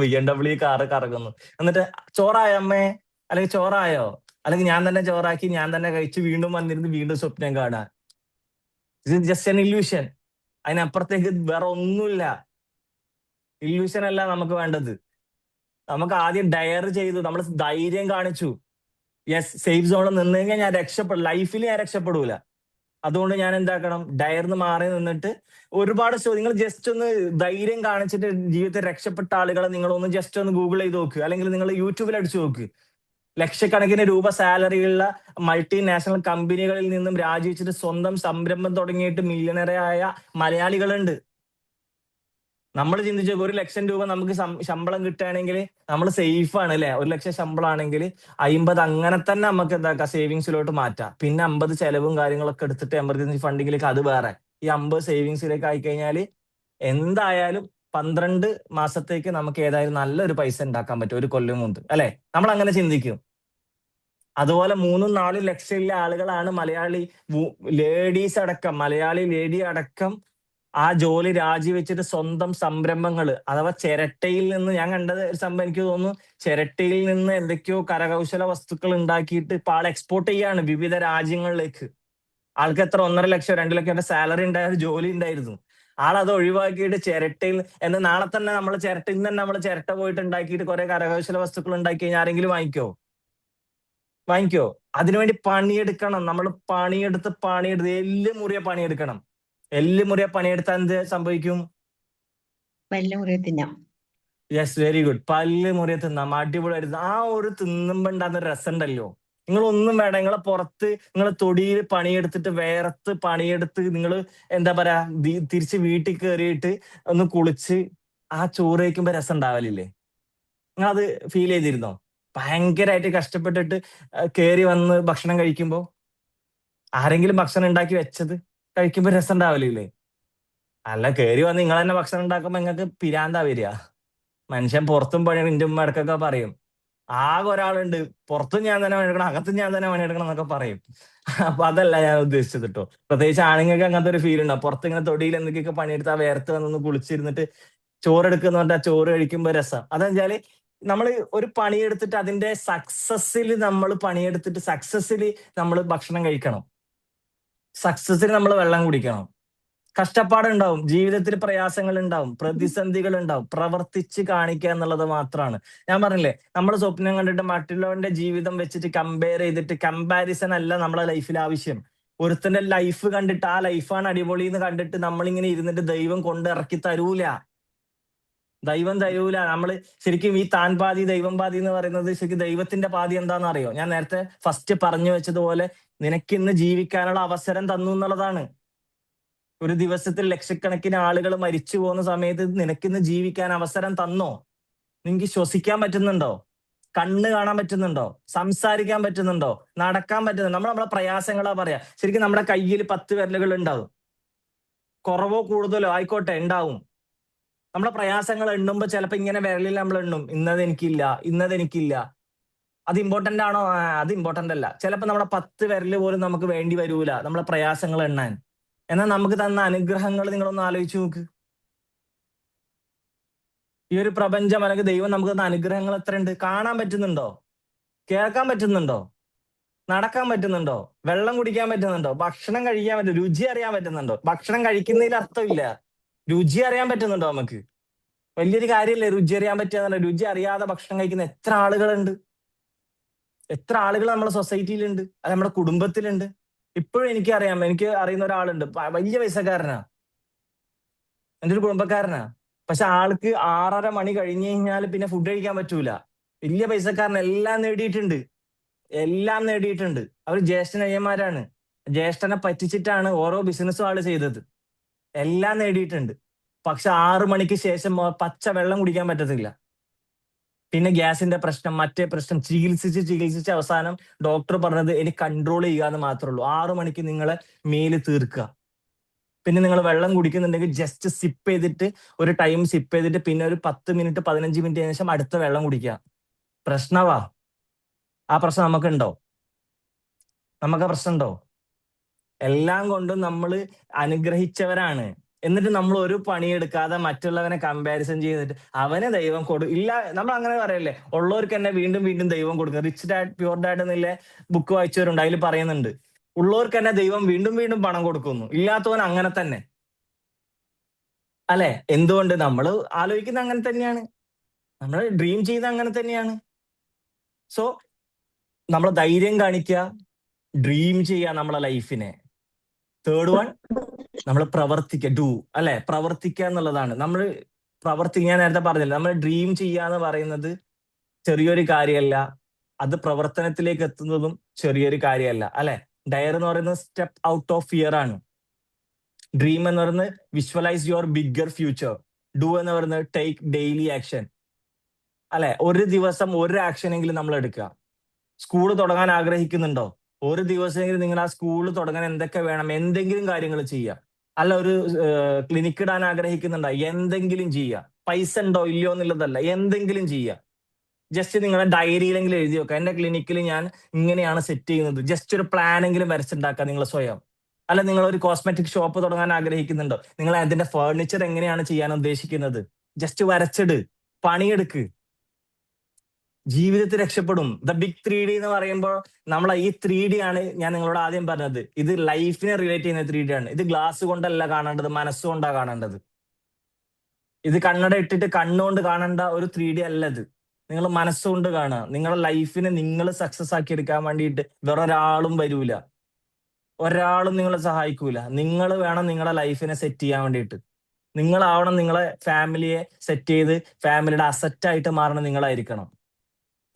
BMW കാറ് കറങ്ങുന്നു, എന്നിട്ട് ചോറായോ അമ്മേ, അല്ലെങ്കിൽ ചോറായോ, അല്ലെങ്കിൽ ഞാൻ തന്നെ ചോറാക്കി ഞാൻ തന്നെ കഴിച്ച് വീണ്ടും വന്നിരുന്ന് വീണ്ടും സ്വപ്നം കാണാൻ. ഇത് ജസ്റ്റ് എൻ ഇല്യൂഷൻ. അതിനപ്പുറത്തേക്ക് വേറെ ഒന്നുമില്ല. ഇല്യൂഷൻ അല്ല നമുക്ക് വേണ്ടത്. നമുക്ക് ആദ്യം ഡയർ ചെയ്തു, നമ്മൾ ധൈര്യം കാണിച്ചു, യെസ് സേഫ് സോണിൽ നിന്ന് കഴിഞ്ഞാൽ ഞാൻ രക്ഷപ്പെടും, ലൈഫിൽ ഞാൻ രക്ഷപ്പെടൂല, അതുകൊണ്ട് ഞാൻ എന്താക്കണം, ഡയറിന്ന് മാറി നിന്നിട്ട് ഒരുപാട് നിങ്ങൾ ജസ്റ്റ് ഒന്ന് ധൈര്യം കാണിച്ചിട്ട് ജീവിതത്തിൽ രക്ഷപ്പെട്ട ആളുകളെ നിങ്ങളൊന്ന് ജസ്റ്റ് ഒന്ന് ഗൂഗിൾ ചെയ്ത് നോക്ക്, അല്ലെങ്കിൽ നിങ്ങൾ യൂട്യൂബിൽ അടിച്ചു നോക്ക്. ലക്ഷക്കണക്കിന് രൂപ സാലറിയുള്ള മൾട്ടിനാഷണൽ കമ്പനികളിൽ നിന്നും രാജിവെച്ചിട്ട് സ്വന്തം സംരംഭം തുടങ്ങിയിട്ട് മില്യണറായ മലയാളികളുണ്ട്. നമ്മൾ ചിന്തിച്ചു 1 ലക്ഷം രൂപ നമുക്ക് ശമ്പളം കിട്ടുകയാണെങ്കിൽ നമ്മൾ സേഫ് ആണ് അല്ലെ. 1 ലക്ഷം ശമ്പളം ആണെങ്കിൽ 50 അങ്ങനെ തന്നെ നമുക്ക് എന്താക്കാം, സേവിങ്സിലോട്ട് മാറ്റാം. പിന്നെ 50 ചെലവും കാര്യങ്ങളൊക്കെ എടുത്തിട്ട് എമർജൻസി ഫണ്ടിലേക്ക് അത് വേറെ. ഈ 50 സേവിങ്സിലേക്ക് ആയിക്കഴിഞ്ഞാൽ എന്തായാലും 12 മാസത്തേക്ക് നമുക്ക് ഏതായാലും നല്ലൊരു പൈസ ഉണ്ടാക്കാൻ പറ്റും 1 കൊല്ലം കൊണ്ട് അല്ലെ. നമ്മൾ അങ്ങനെ ചിന്തിക്കും. അതുപോലെ 3-4 ലക്ഷമുള്ള ആളുകളാണ് മലയാളി ലേഡീസ് അടക്കം, മലയാളി ലേഡി അടക്കം ആ ജോലി രാജിവെച്ചിട്ട് സ്വന്തം സംരംഭങ്ങൾ, അഥവാ ചിരട്ടയിൽ നിന്ന്, ഞാൻ കണ്ടത് ഒരു സംഭവം എനിക്ക് തോന്നുന്നു, ചിരട്ടയിൽ നിന്ന് എന്തൊക്കെയോ കരകൗശല വസ്തുക്കൾ ഉണ്ടാക്കിയിട്ട് ഇപ്പൊ ആൾ എക്സ്പോർട്ട് ചെയ്യാണ് വിവിധ രാജ്യങ്ങളിലേക്ക്. ആൾക്ക് എത്ര 1.5 ലക്ഷം 2 ലക്ഷം സാലറി ഉണ്ടായ ജോലി ഉണ്ടായിരുന്നു. ആളത് ഒഴിവാക്കിയിട്ട് ചിരട്ടയിൽ, എന്ന് നാളെ തന്നെ നമ്മൾ ചിരട്ടയിൽ നിന്ന് തന്നെ നമ്മൾ ചിരട്ട പോയിട്ട് ഉണ്ടാക്കിയിട്ട് കുറെ കരകൗശല വസ്തുക്കൾ ഉണ്ടാക്കി കഴിഞ്ഞാൽ ആരെങ്കിലും വാങ്ങിക്കോ? അതിനുവേണ്ടി പണിയെടുക്കണം. നമ്മൾ പണിയെടുത്ത് എല്ല് മുറിയെ പണിയെടുക്കണം. എല്ല് മുറിയെ പണിയെടുത്താൽ എന്ത് സംഭവിക്കും? പല്ല് മുറിയെ തിന്നാം. Yes, very good. പല്ല് മുറിയെ തിന്നാം, അടിപൊളിയായിട്ട്. ആ ഒരു തിന്നുമ്പോ ഉണ്ടാകുന്ന രസം ഉണ്ടല്ലോ, നിങ്ങൾ ഒന്നും വേണ്ട, നിങ്ങളെ പുറത്ത് നിങ്ങൾ തൊടിയിൽ പണിയെടുത്തിട്ട് വേർത്ത് പണിയെടുത്ത് നിങ്ങൾ എന്താ പറയാ തിരിച്ച് വീട്ടിൽ കയറിയിട്ട് ഒന്ന് കുളിച്ച് ആ ചോറ് കഴിക്കുമ്പോ രസം ഉണ്ടാവലില്ലേ? നിങ്ങളത് ഫീൽ ചെയ്തിരുന്നോ? ഭയങ്കരമായിട്ട് കഷ്ടപ്പെട്ടിട്ട് കയറി വന്ന് ഭക്ഷണം കഴിക്കുമ്പോ, ആരെങ്കിലും ഭക്ഷണം ഉണ്ടാക്കി വെച്ചത് കഴിക്കുമ്പോ രസം ഉണ്ടാവലില്ലേ? അല്ല, കയറി വന്ന് നിങ്ങൾ തന്നെ ഭക്ഷണം ഉണ്ടാക്കുമ്പോ നിങ്ങൾക്ക് പിരാന്താ വരിക. മനുഷ്യൻ പുറത്തും പണി, എന്റെ ഉമ്മ ഇടക്കൊക്കെ പറയും, ആകെ ഒരാളുണ്ട് പുറത്തും ഞാൻ തന്നെ പണിയെടുക്കണം അകത്തും ഞാൻ തന്നെ പണിയെടുക്കണം എന്നൊക്കെ പറയും. അപ്പൊ അതല്ല ഞാൻ ഉദ്ദേശിച്ചത് കേട്ടോ. പ്രത്യേകിച്ച് ആണുങ്ങൾക്ക് അങ്ങനത്തെ ഒരു ഫീൽ ഉണ്ടാവും. പുറത്ത് ഇങ്ങനെ തൊടിയിൽ എന്തൊക്കെയൊക്കെ പണിയെടുത്ത് ആ വേർത്ത് വന്നൊന്ന് കുളിച്ചിരുന്നിട്ട് ചോറെടുക്കുന്ന പറഞ്ഞാൽ ചോറ് കഴിക്കുമ്പോ രസം. അതെന്നുവെച്ചാല് നമ്മൾ ഒരു പണിയെടുത്തിട്ട് അതിന്റെ സക്സസ്സിൽ നമ്മൾ പണിയെടുത്തിട്ട് സക്സസ്സിൽ നമ്മൾ ഭക്ഷണം കഴിക്കണം, സക്സസ്സിൽ നമ്മൾ വെള്ളം കുടിക്കണം. കഷ്ടപ്പാടുണ്ടാവും, ജീവിതത്തിൽ പ്രയാസങ്ങൾ ഉണ്ടാവും, പ്രതിസന്ധികൾ ഉണ്ടാവും. പ്രവർത്തിച്ച് കാണിക്കുക എന്നുള്ളത് മാത്രമാണ്. ഞാൻ പറഞ്ഞില്ലേ, നമ്മൾ സ്വപ്നം കണ്ടിട്ട് മറ്റുള്ളവന്റെ ജീവിതം വെച്ചിട്ട് കമ്പയർ ചെയ്തിട്ട്, കമ്പാരിസൺ അല്ല നമ്മളെ ലൈഫിൽ ആവശ്യം. ഒരുത്തന്റെ ലൈഫ് കണ്ടിട്ട് ആ ലൈഫാണ് അടിപൊളി എന്ന് കണ്ടിട്ട് നമ്മളിങ്ങനെ ഇരുന്നിട്ട് ദൈവം കൊണ്ട് ഇറക്കി തരൂല. ദൈവം തരൂല. നമ്മള് ശരിക്കും ഈ താൻ പാതി ദൈവം പാതി എന്ന് പറയുന്നത് ശരിക്കും ദൈവത്തിന്റെ പാതി എന്താണെന്ന് അറിയോ? ഞാൻ നേരത്തെ ഫസ്റ്റ് പറഞ്ഞു വെച്ചതുപോലെ, നിനക്കിന്ന് ജീവിക്കാനുള്ള അവസരം തന്നു എന്നുള്ളതാണ്. ഒരു ദിവസത്തിൽ ലക്ഷക്കണക്കിന് ആളുകൾ മരിച്ചു പോകുന്ന സമയത്ത് നിനക്കിന്ന് ജീവിക്കാൻ അവസരം തന്നോ? നിനക്ക് ശ്വസിക്കാൻ പറ്റുന്നുണ്ടോ? കണ്ണ് കാണാൻ പറ്റുന്നുണ്ടോ? സംസാരിക്കാൻ പറ്റുന്നുണ്ടോ? നടക്കാൻ പറ്റുന്നുണ്ടോ? നമ്മളെ പ്രയാസങ്ങളാ പറയാ. ശരിക്കും നമ്മുടെ കയ്യിൽ 10 വിരലുകൾ ഉണ്ടാവും, കുറവോ കൂടുതലോ ആയിക്കോട്ടെ ഉണ്ടാവും. നമ്മുടെ പ്രയാസങ്ങൾ എണ്ണുമ്പോ ചിലപ്പോ ഇങ്ങനെ വിരലിൽ നമ്മൾ എണ്ണും, ഇന്നതെനിക്കില്ല. അത് ഇമ്പോർട്ടന്റ് ആണോ? അത് ഇമ്പോർട്ടന്റ് അല്ല. ചിലപ്പോ നമ്മുടെ 10 വിരല് പോലും നമുക്ക് വേണ്ടി വരൂല നമ്മളെ പ്രയാസങ്ങൾ എണ്ണാൻ. എന്നാൽ നമുക്ക് തന്ന അനുഗ്രഹങ്ങൾ നിങ്ങളൊന്ന് ആലോചിച്ച് നോക്ക്. ഈ ഒരു പ്രപഞ്ചം അല്ലെങ്കിൽ ദൈവം നമുക്ക് തന്ന അനുഗ്രഹങ്ങൾ എത്രയുണ്ട്? കാണാൻ പറ്റുന്നുണ്ടോ? കേൾക്കാൻ പറ്റുന്നുണ്ടോ? നടക്കാൻ പറ്റുന്നുണ്ടോ? വെള്ളം കുടിക്കാൻ പറ്റുന്നുണ്ടോ? ഭക്ഷണം കഴിക്കാൻ പറ്റും, രുചി അറിയാൻ പറ്റുന്നുണ്ടോ? ഭക്ഷണം കഴിക്കുന്നതിൽ അർത്ഥമില്ല, രുചി അറിയാൻ പറ്റുന്നുണ്ടോ? നമുക്ക് വലിയൊരു കാര്യമല്ലേ രുചി അറിയാൻ പറ്റുക. രുചി അറിയാതെ ഭക്ഷണം കഴിക്കുന്ന എത്ര ആളുകളുണ്ട്? എത്ര ആളുകൾ നമ്മുടെ സൊസൈറ്റിയിലുണ്ട്, അത് നമ്മുടെ കുടുംബത്തിലുണ്ട്. ഇപ്പോഴും എനിക്ക് അറിയുന്ന ഒരാളുണ്ട്, വലിയ പൈസക്കാരനാ, എൻ്റെ ഒരു കുടുംബക്കാരനാ. പക്ഷെ ആൾക്ക് 6:30 മണി കഴിഞ്ഞു കഴിഞ്ഞാൽ പിന്നെ ഫുഡ് കഴിക്കാൻ പറ്റൂല. വലിയ പൈസക്കാരൻ, എല്ലാം നേടിയിട്ടുണ്ട്. അവർ ജ്യേഷ്ഠനയ്യന്മാരാണ്. ജ്യേഷ്ഠനെ പറ്റിച്ചിട്ടാണ് ഓരോ ബിസിനസ്സും ആള് ചെയ്തത്. എല്ലാം നേടിയിട്ടുണ്ട്. പക്ഷെ 6 മണിക്ക് ശേഷം പച്ച വെള്ളം കുടിക്കാൻ പറ്റത്തില്ല. പിന്നെ ഗ്യാസിന്റെ പ്രശ്നം, മറ്റേ പ്രശ്നം, ചികിത്സിച്ച് അവസാനം ഡോക്ടർ പറഞ്ഞത് എനിക്ക് കൺട്രോൾ ചെയ്യുക എന്ന് മാത്രമേ ഉള്ളൂ. 6 മണിക്ക് നിങ്ങളെ മേല് തീർക്കുക. പിന്നെ നിങ്ങൾ വെള്ളം കുടിക്കുന്നുണ്ടെങ്കിൽ ജസ്റ്റ് സിപ്പ് ചെയ്തിട്ട് ഒരു ടൈം സിപ്പ് ചെയ്തിട്ട് പിന്നെ ഒരു 10 മിനിറ്റ് 15 മിനിറ്റ് ശേഷം അടുത്ത വെള്ളം കുടിക്കുക. പ്രശ്നവാ. ആ പ്രശ്നം നമുക്കുണ്ടോ? നമുക്ക് ആ പ്രശ്നം ഉണ്ടോ? എല്ലാം കൊണ്ടും നമ്മൾ അനുഗ്രഹിച്ചവരാണ്. എന്നിട്ട് നമ്മൾ ഒരു പണിയെടുക്കാതെ മറ്റുള്ളവനെ കമ്പാരിസൺ ചെയ്തിട്ട് അവനെ ദൈവം ഇല്ല. നമ്മൾ അങ്ങനെ പറയല്ലേ, ഉള്ളവർക്ക് തന്നെ വീണ്ടും വീണ്ടും ദൈവം കൊടുക്കും. റിച്ച് ഡാഡ് പ്യുവർ ഡാഡ് എന്നുള്ള ബുക്ക് വായിച്ചവരുണ്ട്, അതിൽ പറയുന്നുണ്ട് ഉള്ളവർക്ക് തന്നെ ദൈവം വീണ്ടും വീണ്ടും പണം കൊടുക്കുന്നു, ഇല്ലാത്തവൻ അങ്ങനെ തന്നെ. അല്ലെ? എന്തുകൊണ്ട്? നമ്മൾ ആലോചിക്കുന്നത് അങ്ങനെ തന്നെയാണ്, നമ്മൾ ഡ്രീം ചെയ്ത് അങ്ങനെ തന്നെയാണ്. സോ നമ്മൾ ധൈര്യം കാണിക്കുക, ഡ്രീം ചെയ്യുക നമ്മളെ ലൈഫിനെ. തേർഡ് വൺ, നമ്മൾ പ്രവർത്തിക്കുക, ഡു. അല്ലെ? പ്രവർത്തിക്കുക എന്നുള്ളതാണ്. നമ്മൾ ഞാൻ നേരത്തെ പറഞ്ഞില്ല, നമ്മൾ ഡ്രീം ചെയ്യുക എന്ന് പറയുന്നത് ചെറിയൊരു കാര്യമല്ല, അത് പ്രവർത്തനത്തിലേക്ക് എത്തുന്നതും ചെറിയൊരു കാര്യമല്ല. അല്ലെ? ഡയർ എന്ന് പറയുന്നത് സ്റ്റെപ്പ് ഔട്ട് ഓഫ് ഫിയർ ആണ്. ഡ്രീം എന്ന് പറയുന്നത് visualise your bigger future. Do എന്ന് പറയുന്നത് ടേക്ക് ഡെയിലി ആക്ഷൻ. അല്ലെ? ഒരു ദിവസം ഒരു ആക്ഷൻ എങ്കിലും നമ്മൾ എടുക്കുക. സ്കൂൾ തുടങ്ങാൻ ആഗ്രഹിക്കുന്നുണ്ടോ? ഒരു ദിവസമെങ്കിലും നിങ്ങൾ ആ സ്കൂൾ തുടങ്ങാൻ എന്തൊക്കെ വേണം, എന്തെങ്കിലും കാര്യങ്ങൾ ചെയ്യുക. അല്ല, ഒരു ക്ലിനിക്ക് ഇടാൻ ആഗ്രഹിക്കുന്നുണ്ടോ? എന്തെങ്കിലും ചെയ്യുക. പൈസ ഉണ്ടോ ഇല്ലയോ എന്നുള്ളതല്ല, എന്തെങ്കിലും ചെയ്യുക. ജസ്റ്റ് നിങ്ങളുടെ ഡയറിയിലെങ്കിലും എഴുതി വെക്കുക, എന്റെ ക്ലിനിക്കിൽ ഞാൻ ഇങ്ങനെയാണ് സെറ്റ് ചെയ്യുന്നത്. ജസ്റ്റ് ഒരു പ്ലാനെങ്കിലും വരച്ചുണ്ടാക്കുക നിങ്ങൾ സ്വയം. അല്ല, നിങ്ങൾ ഒരു കോസ്മെറ്റിക് ഷോപ്പ് തുടങ്ങാൻ ആഗ്രഹിക്കുന്നുണ്ടോ? നിങ്ങൾ അതിന്റെ ഫർണിച്ചർ എങ്ങനെയാണ് ചെയ്യാൻ ഉദ്ദേശിക്കുന്നത്? ജസ്റ്റ് വരച്ചിട്, പണിയെടുക്ക്. ജീവിതത്തിൽ രക്ഷപ്പെടും. ദ ബിഗ് 3D എന്ന് പറയുമ്പോൾ നമ്മൾ ഈ 3D ആണ് ഞാൻ നിങ്ങളോട് ആദ്യം പറഞ്ഞത്. ഇത് ലൈഫിനെ റിലേറ്റ് ചെയ്യുന്ന 3D ആണ്. ഇത് ഗ്ലാസ് കൊണ്ടല്ല കാണേണ്ടത്, മനസ്സുകൊണ്ടാണ് കാണേണ്ടത്. ഇത് കണ്ണട ഇട്ടിട്ട് കണ്ണുകൊണ്ട് കാണേണ്ട ഒരു 3D അല്ല ഇത്. നിങ്ങൾ മനസ്സുകൊണ്ട് കാണുക. നിങ്ങളുടെ ലൈഫിനെ നിങ്ങൾ സക്സസ് ആക്കി എടുക്കാൻ വേണ്ടിയിട്ട് വേറൊരാളും വരൂല, ഒരാളും നിങ്ങളെ സഹായിക്കൂല. നിങ്ങൾ വേണം നിങ്ങളുടെ ലൈഫിനെ സെറ്റ് ചെയ്യാൻ വേണ്ടിയിട്ട്. നിങ്ങളാവണം നിങ്ങളെ ഫാമിലിയെ സെറ്റ് ചെയ്ത് ഫാമിലിയുടെ അസറ്റായിട്ട് മാറണം നിങ്ങളായിരിക്കണം.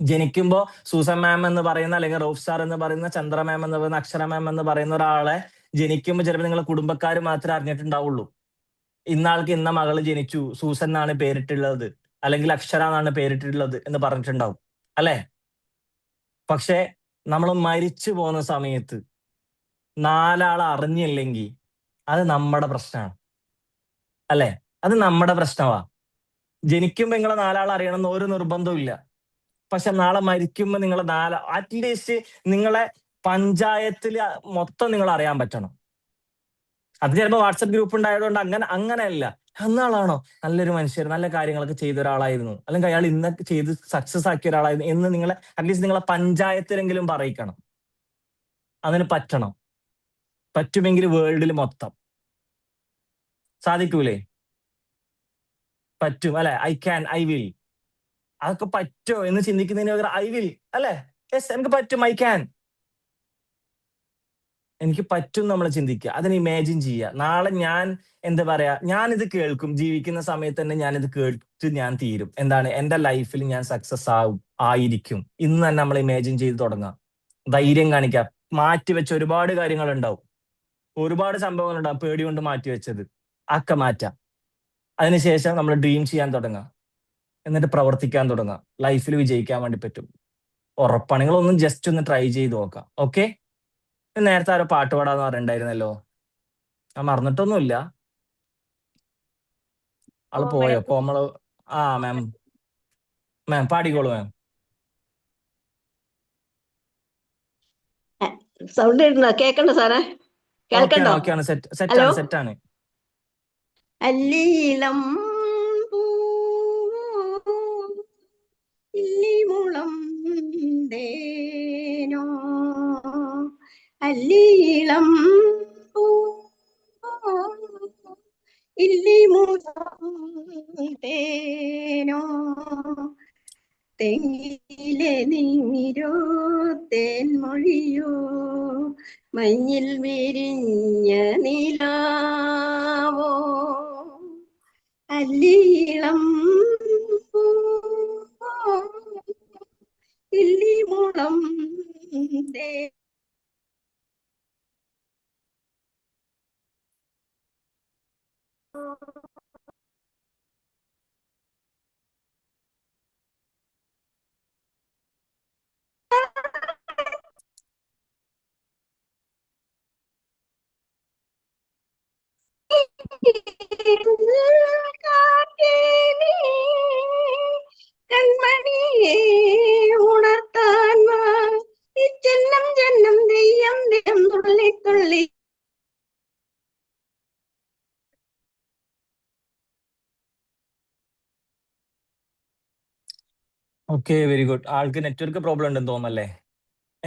ജനിക്കുമ്പോ സൂസൻ മാം എന്ന് പറയുന്ന, അല്ലെങ്കിൽ റോഫ് സാർ എന്ന് പറയുന്ന, ചന്ദ്ര മാം എന്ന് പറയുന്ന, അക്ഷര മാം എന്ന് പറയുന്ന ഒരാളെ ജനിക്കുമ്പോ ചിലപ്പോൾ നിങ്ങളെ കുടുംബക്കാർ മാത്രമേ അറിഞ്ഞിട്ടുണ്ടാവുള്ളൂ. ഇന്നാൾക്ക് ഇന്ന മകള് ജനിച്ചു, സൂസൻ എന്നാണ് പേരിട്ടുള്ളത്, അല്ലെങ്കിൽ അക്ഷര എന്നാണ് പേരിട്ടുള്ളത് എന്ന് പറഞ്ഞിട്ടുണ്ടാവും. അല്ലെ? പക്ഷെ നമ്മൾ മരിച്ചു പോകുന്ന സമയത്ത് 4 ആൾ അറിഞ്ഞില്ലെങ്കിൽ അത് നമ്മുടെ പ്രശ്നമാണ്. അല്ലെ? അത് നമ്മുടെ പ്രശ്നമാ. ജനിക്കുമ്പോ നിങ്ങളെ 4 ആൾ അറിയണമെന്ന് ഒരു നിർബന്ധവും ഇല്ല. പക്ഷെ നാളെ മരിക്കുമ്പോ നിങ്ങളെ അറ്റ്ലീസ്റ്റ് നിങ്ങളെ പഞ്ചായത്തിൽ മൊത്തം നിങ്ങൾ അറിയാൻ പറ്റണം. അത് ചിലപ്പോൾ വാട്സപ്പ് ഗ്രൂപ്പ് ഉണ്ടായതുകൊണ്ട് അങ്ങനെയല്ല. എന്നാളാണോ നല്ലൊരു മനുഷ്യർ, നല്ല കാര്യങ്ങളൊക്കെ ചെയ്ത ഒരാളായിരുന്നു, അല്ലെങ്കിൽ അയാൾ ഇന്നൊക്കെ ചെയ്ത് സക്സസ് ആക്കിയ ഒരാളായിരുന്നു എന്ന് നിങ്ങളെ അറ്റ്ലീസ്റ്റ് നിങ്ങളെ പഞ്ചായത്തിലെങ്കിലും പറയിക്കണം. അതിന് പറ്റണം. പറ്റുമെങ്കിൽ വേൾഡിൽ മൊത്തം. സാധിക്കൂലേ? പറ്റും. അല്ലെ? I can, I will. അതൊക്കെ പറ്റോ എന്ന് ചിന്തിക്കുന്നതിന് പകരം ഐ വിൽ. അല്ലെ? യെസ്, എനിക്ക് പറ്റും, ഐ ക്യാൻ, എനിക്ക് പറ്റും നമ്മൾ ചിന്തിക്കുക. അതിന് ഇമാജിൻ ചെയ്യുക. നാളെ ഞാൻ എന്താ പറയാ, ഞാനിത് കേൾക്കും, ജീവിക്കുന്ന സമയത്ത് തന്നെ ഞാനിത് കേട്ട് ഞാൻ തീരും. എന്താണ്? എന്റെ ലൈഫിൽ ഞാൻ സക്സസ് ആയിരിക്കും. ഇന്ന് തന്നെ നമ്മൾ ഇമാജിൻ ചെയ്ത് തുടങ്ങാം. ധൈര്യം കാണിക്കാം. മാറ്റിവെച്ച ഒരുപാട് കാര്യങ്ങളുണ്ടാവും, ഒരുപാട് സംഭവങ്ങളുണ്ടാവും പേടി കൊണ്ട് മാറ്റിവെച്ചത്. ഒക്കെ മാറ്റാം. അതിനുശേഷം നമ്മൾ ഡ്രീം ചെയ്യാൻ തുടങ്ങാം, എന്നിട്ട് പ്രവർത്തിക്കാൻ തുടങ്ങാം. ലൈഫിൽ വിജയിക്കാൻ വേണ്ടി പറ്റും, ഉറപ്പാണ്. നിങ്ങളൊന്നും ജസ്റ്റ് ഒന്ന് ട്രൈ ചെയ്ത് നോക്കാം. ഓക്കെ? നേരത്തെ ആരോ പാട്ട് പാടാന്ന് പറഞ്ഞിട്ടുണ്ടായിരുന്നല്ലോ, ഞാൻ മറന്നിട്ടൊന്നുമില്ല. ആള് പോയോ? കോമള്. ആ മാം, പാടിക്കോളൂ മാം. സൗണ്ട് കേക്കണ്ട സാറേ? കേൾക്കണ്ടോ? ഓക്കെയാണ്, സെറ്റാണ്, സെറ്റാണ്. അല്ലീളം ഇല്ലിമുളം തേനോ, അല്ലീളം ഇല്ലിമുളം തേനോ, തെങ്ങിലെ നീരോ തേൻമൊഴിയോ, മഞ്ഞിൽ വിരിഞ്ഞ നിലാവോ, അല്ലീളം ഇല്ലിമുളം തേ. കാറ്റേ നീ കൺമണിയെ ഉണർത്താൻ വാ ഈ ജന്മം ജന്മം ദെയ്യം ദെയ്യം തുള്ളി തുള്ളി ഓക്കെ, വെരി ഗുഡ്. ആൾക്ക് നെറ്റ്വർക്ക് പ്രോബ്ലം ഉണ്ടെന്ന് തോന്നുന്നല്ലേ?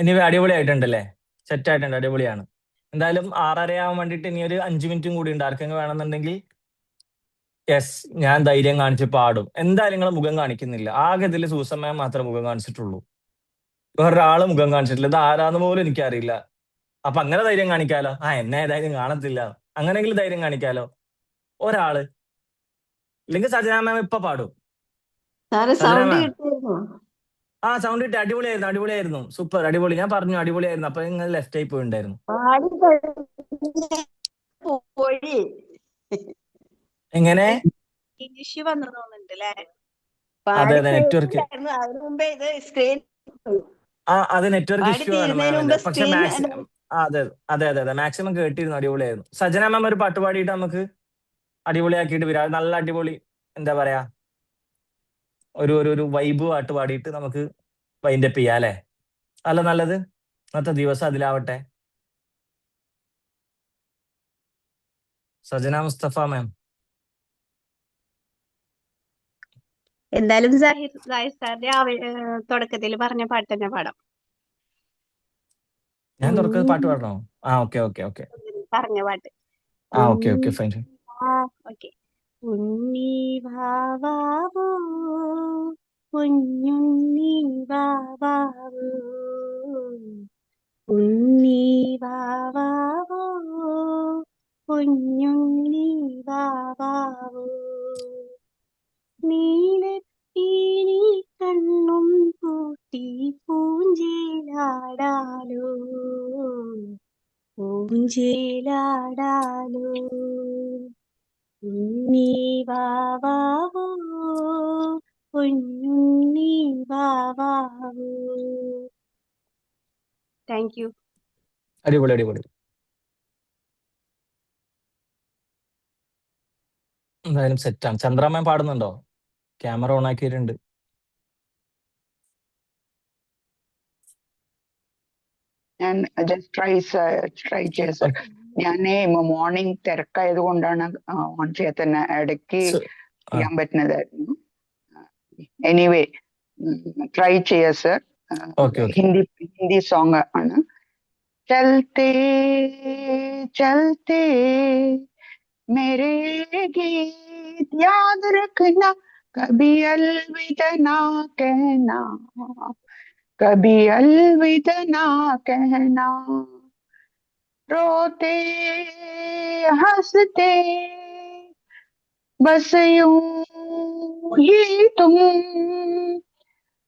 എനിവേ അടിപൊളിയായിട്ടുണ്ടല്ലേ? സെറ്റ് ആയിട്ടുണ്ട്, അടിപൊളിയാണ്. എന്തായാലും 6:30 ആവാൻ വേണ്ടിയിട്ട് ഇനി ഒരു 5 മിനിറ്റും കൂടി ഉണ്ട്. ആർക്കെങ്കിലും വേണമെന്നുണ്ടെങ്കിൽ യെസ്, ഞാൻ ധൈര്യം കാണിച്ച് പാടും. എന്തായാലും നിങ്ങൾ മുഖം കാണിക്കുന്നില്ല. ആകെ ഇതിൽ സൂസൻ മാം മാത്രമേ മുഖം കാണിച്ചിട്ടുള്ളൂ. വേറൊരാള് മുഖം കാണിച്ചിട്ടില്ല. ഇത് ആരാന്ന് പോലും എനിക്കറിയില്ല. അപ്പൊ അങ്ങനെ ധൈര്യം കാണിക്കാലോ. എന്നെ ഏതായാലും കാണത്തില്ല, അങ്ങനെയെങ്കിലും ധൈര്യം കാണിക്കാലോ ഒരാള്. ഇല്ലെങ്കിൽ സജന മാം ഇപ്പൊ പാടും. സാറ് സജന സൗണ്ട് മാം കിട്ടിയിരുന്നോ? സൗണ്ട് ഇട്ട് അടിപൊളിയായിരുന്നു, അടിപൊളിയായിരുന്നു, സൂപ്പർ, അടിപൊളി. ഞാൻ പറഞ്ഞു അടിപൊളിയായിരുന്നു. അപ്പൊ നിങ്ങൾ ലെഫ്റ്റ് ആയി പോയിണ്ടായിരുന്നു. പാടി കഴിഞ്ഞ് പോയി എങ്ങനെ? ഇഷ്യൂ വന്നു തോന്നുന്നുണ്ട് അല്ലേ? അതെ പാടി അതെ, നെറ്റ്വർക്ക്. കഴിഞ്ഞിട്ടായിരുന്നു അതിനു മുമ്പേ ഇത് സ്ക്രീൻ അത് നെറ്റ്വർക്ക് പാടി ഇഷ്യൂ ആണ് തീരുന്നതിന് മാമിന്റെ. മുമ്പ് പക്ഷെ സ്ക്രീൻ അതെ അതെ അതെ അതെ, മാക്സിമം കേട്ടിരുന്നു, അടിപൊളിയായിരുന്നു. സജന മാം ഒരു പാട്ട് പാടിയിട്ട് നമുക്ക് അടിപൊളിയാക്കിയിട്ട് വരാം. നല്ല അടിപൊളി, എന്താ പറയാ, ഒരു ഒരു ഒരു വൈബ് പാട്ട് പാടിയിട്ട് നമുക്ക് വൈൻഡപ്പ് ചെയ്യാം അല്ലേ? അല്ല നല്ലത്, ഇന്നത്തെ ദിവസം അതിലാവട്ടെ. സജന മുസ്തഫ മാം. എന്തായാലും സാഹിർ സാറിന്റെ തുടക്കത്തിൽ പറഞ്ഞ പാട്ട് തന്നെ പാടാം. ഞാൻ തുറക്കുന്നത് പാട്ട് പാടണോ? Okay okay okay. പറഞ്ഞ പാട്ട്. Okay okay, fine. ഓക്കെ. ഉണ്ണി വാവാവോ കുഞ്ഞുണ്ണി വാവാവോ ഉണ്ണി വാവാവോ കുഞ്ഞുണ്ണി വാവാവോ നീലപ്പീലി കണ്ണും പൂട്ടി പൂഞ്ചേലാടാലോ പൂഞ്ചേലാടാലോ ഉണ്ണി വാവാവോ കുഞ്ഞുണ്ണി വാവാവോ. Thank you. അടിപൊളി അടിപൊളി. എന്തായാലും സെറ്റാണ്. ചന്ദ്ര മാം പാടുന്നുണ്ടോ? ക്യാമറ ഓൺ ആക്കിയിട്ടുണ്ട്. ഞാൻ ജസ്റ്റ് ട്രൈ ചെയ്യാം സർ. ഞാനേ മോർണിംഗ് തിരക്കായത് കൊണ്ടാണ് ഓൺ ചെയ്യാത്തന്നെ, ഇടയ്ക്ക് ചെയ്യാൻ പറ്റുന്നതായിരുന്നു. എനിവേ ട്രൈ ചെയ്യാം സർ. ഹിന്ദി സോങ് ആണ്. ചൽത്തെ ചൽത്തെ मेरे गीत याद रखना, कभी अलविदा ना कहना, कभी अलविदा ना कहना, रोते हंसते बस यूं ही तुम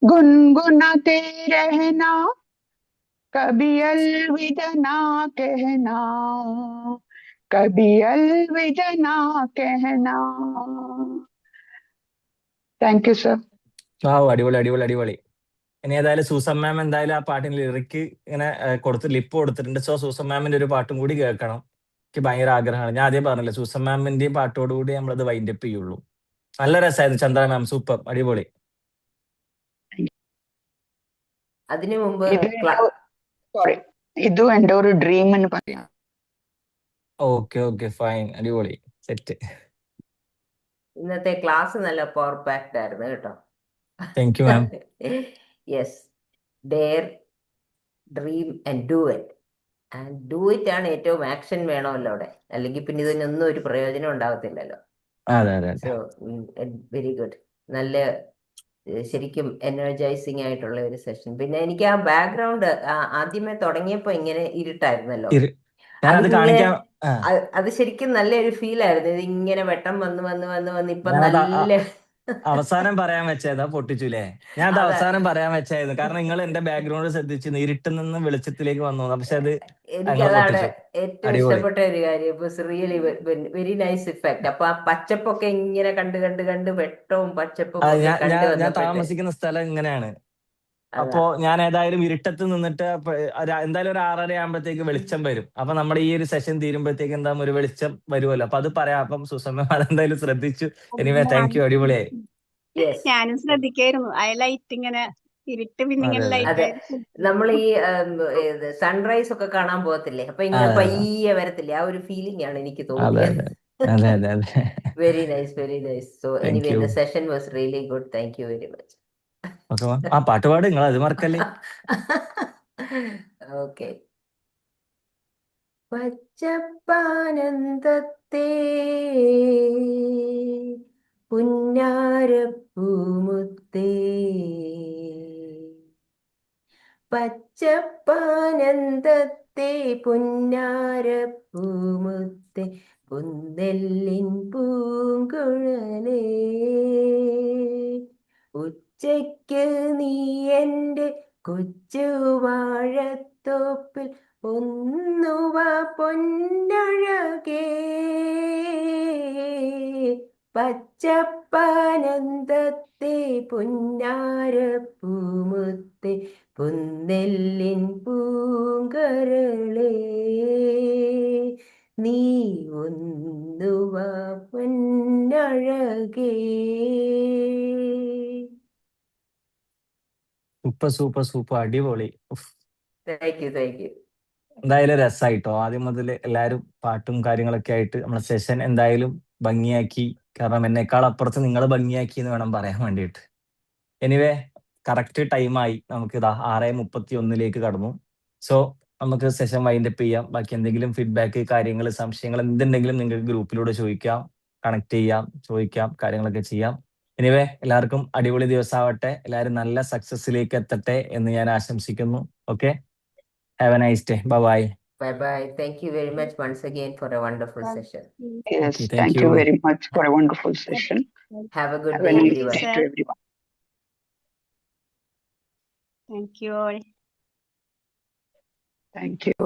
गुनगुनाते रहना, कभी अलविदा ना कहना, कभी अलविदा ना कहना. Thank you sir. അടിപൊളി അടിപൊളി അടിപൊളി. ഇനി ഏതായാലും സൂസൻ മാം എന്തായാലും ആ പാട്ടിന് ലിറിക്ക് ഇങ്ങനെ ലിപ്പ് കൊടുത്തിട്ടുണ്ട്. സോ സൂസൻ മാമിന്റെ ഒരു പാട്ടും കൂടി കേൾക്കണം. എനിക്ക് ഭയങ്കര ആഗ്രഹമാണ്. ഞാൻ ആദ്യം പറഞ്ഞില്ലേ, സൂസൻ മാമിന്റെയും പാട്ടോടുകൂടി നമ്മളത് വൈൻഡപ്പ് ചെയ്യുള്ളൂ. നല്ല രസമായിരുന്നു ചന്ദ്ര മാം, സൂപ്പർ, അടിപൊളി. അതിനു മുമ്പ് ഇതും എന്റെ ഒരു ഡ്രീം എന്ന് പറയാം. ഓക്കെ ഓക്കെ, ഫൈൻ, അടിപൊളി, സെറ്റ്. ഇന്നത്തെ ക്ലാസ് നല്ല പവർ പാക്ഡ് ആയിരുന്നു കേട്ടോ. Thank you ma'am. Yes, dare, dream and do it. And do it ആണ് ഏറ്റവും ആക്ഷൻ വേണമല്ലോ അവിടെ, അല്ലെങ്കിൽ പിന്നെ ഇതിനൊന്നും ഒരു പ്രയോജനം ഉണ്ടാകത്തില്ലല്ലോ. So very good. നല്ല ശരിക്കും എനർജൈസിങ് ആയിട്ടുള്ള ഒരു സെഷൻ. പിന്നെ എനിക്ക് ആ ബാക്ക്ഗ്രൗണ്ട് ആദ്യമേ തുടങ്ങിയപ്പോ ഇങ്ങനെ ഇരുട്ടായിരുന്നല്ലോ, അത് ശരിക്കും നല്ലൊരു ഫീൽ ആയിരുന്നു. ഇത് ഇങ്ങനെ വെട്ടം വന്ന് വന്ന് വന്ന് വന്ന് ഇപ്പൊ നല്ല അവസാനം പറയാൻ വെച്ചതാ പൊട്ടിച്ചുല്ലേ. ഞാൻ അത് അതാ അവസാനം പറയാൻ വെച്ചായിരുന്നു, കാരണം നിങ്ങൾ എന്റെ ബാക്ക്ഗ്രൗണ്ട് ശ്രദ്ധിച്ചു ഇരുട്ടിൽ നിന്ന് വെളിച്ചത്തിലേക്ക് വന്നു, പക്ഷെ അത് ഞങ്ങൾ എനിക്കതാണ് പൊട്ടിച്ചു. ഏറ്റവും അടിപൊളി. ഇഷ്ടപ്പെട്ട ഒരു കാര്യം. It really very nice effect. അപ്പൊ ആ പച്ചപ്പൊക്കെ ഇങ്ങനെ കണ്ട് കണ്ട് കണ്ട് വെട്ടവും പച്ചപ്പും അത് ഒക്കെ ഞാൻ കണ്ടു ഞാൻ ഞാൻ വന്നപ്പോഴത്തെ താമസിക്കുന്ന സ്ഥലം ഇങ്ങനെയാണ്. അതാ അപ്പോ ഞാൻ ഏതായാലും ഇരുട്ടത്ത് നിന്നിട്ട് എന്തായാലും ഒരു 6:30 ആകുമ്പോഴത്തേക്ക് വെളിച്ചം വരും. അപ്പൊ നമ്മുടെ ഈ ഒരു സെഷൻ തീരുമ്പോഴത്തേക്ക് എന്താ ഒരു വെളിച്ചം വരുമല്ലോ. അപ്പൊ അത് പറയാം. അപ്പം സുസമ്മ അതെന്തായാലും ശ്രദ്ധിച്ചു. എനിവേ താങ്ക് യു, അടിപൊളിയായി. യെസ്. ഞാനും ശ്രദ്ധിക്കായിരുന്നു ആ ലൈറ്റ് ഇങ്ങനെ ഇരുട്ട് പിന്നെ അതെ ഇങ്ങനെ അതെ ലൈറ്റ് അതെ, ആയിട്ട് നമ്മൾ ഈ സൺറൈസ് ഒക്കെ കാണാൻ പോകത്തില്ലേ, അപ്പൊ ഇങ്ങനെ അതെ പയ്യെ വരത്തില്ലേ, ആ ഒരു ഫീലിംഗ് ആണ് എനിക്ക് അതെ തോന്നിയത്. അതെ അതെ അതെ. Very nice, very nice. So thank anyway you. The session was really good. Thank you very much. Okay, ആ പാട്ട് പാട്, നിങ്ങൾ അത് മറക്കല്ലേ. ഓക്കെ. പച്ചപ്പാനന്ദത്തെ പുന്നാരപ്പൂമുത്തേ, പച്ചപ്പാനന്ദത്തെ പുന്നാരപ്പൂമുത്തേ, പുന്നെല്ലിൻ പൂങ്കുഴലേ, ഉച്ചയ്ക്ക് നീ എൻ്റെ കൊച്ചു വാഴത്തോപ്പിൽ ഒന്നുവ പൊന്നഴകേ, പച്ചപ്പാനന്ദത്തെ പുന്നാരപ്പൂമുത്തേ, പുന്നെല്ലിൻ പൂങ്കരളേ, നീ ഒന്നുവ പൊന്നഴകേ. സൂപ്പർ സൂപ്പർ സൂപ്പർ, അടിപൊളി. ഉഫ്. Thank you, thank you. എന്തായാലും രസമായിട്ടോ. ആദ്യം മുതൽ എല്ലാവരും പാട്ടും കാര്യങ്ങളൊക്കെ ആയിട്ട് നമ്മുടെ സെഷൻ എന്തായാലും ഭംഗിയാക്കി. കാരണം എന്നെക്കാൾ അപ്പുറത്ത് നിങ്ങൾ ഭംഗിയാക്കി എന്ന് വേണം പറയാൻ വേണ്ടിയിട്ട്. എനിവേ കറക്റ്റ് ടൈമായി. നമുക്ക് ഇതാ 6:31 കടന്നു. സോ നമുക്ക് സെഷൻ വൈൻഡപ്പ് ചെയ്യാം. ബാക്കി എന്തെങ്കിലും ഫീഡ്ബാക്ക്, കാര്യങ്ങൾ, സംശയങ്ങൾ എന്തുണ്ടെങ്കിലും നിങ്ങൾക്ക് ഗ്രൂപ്പിലൂടെ ചോദിക്കാം, കണക്ട് ചെയ്യാം, ചോദിക്കാം, കാര്യങ്ങളൊക്കെ ചെയ്യാം. എനിവേ എല്ലാവർക്കും അടിപൊളി ദിവസമാവട്ടെ. എല്ലാവരും നല്ല സക്സസിലേക്ക് എത്തട്ടെ എന്ന് ഞാൻ ആശംസിക്കുന്നു. Okay, have a nice day. Bye. Bye bye. Thank you very much once again for a wonderful session. Yes, Okay, thank thank you you. very much for a wonderful session. Have a good Have a day, nice everyone. day to everyone. Thank you. Thank you.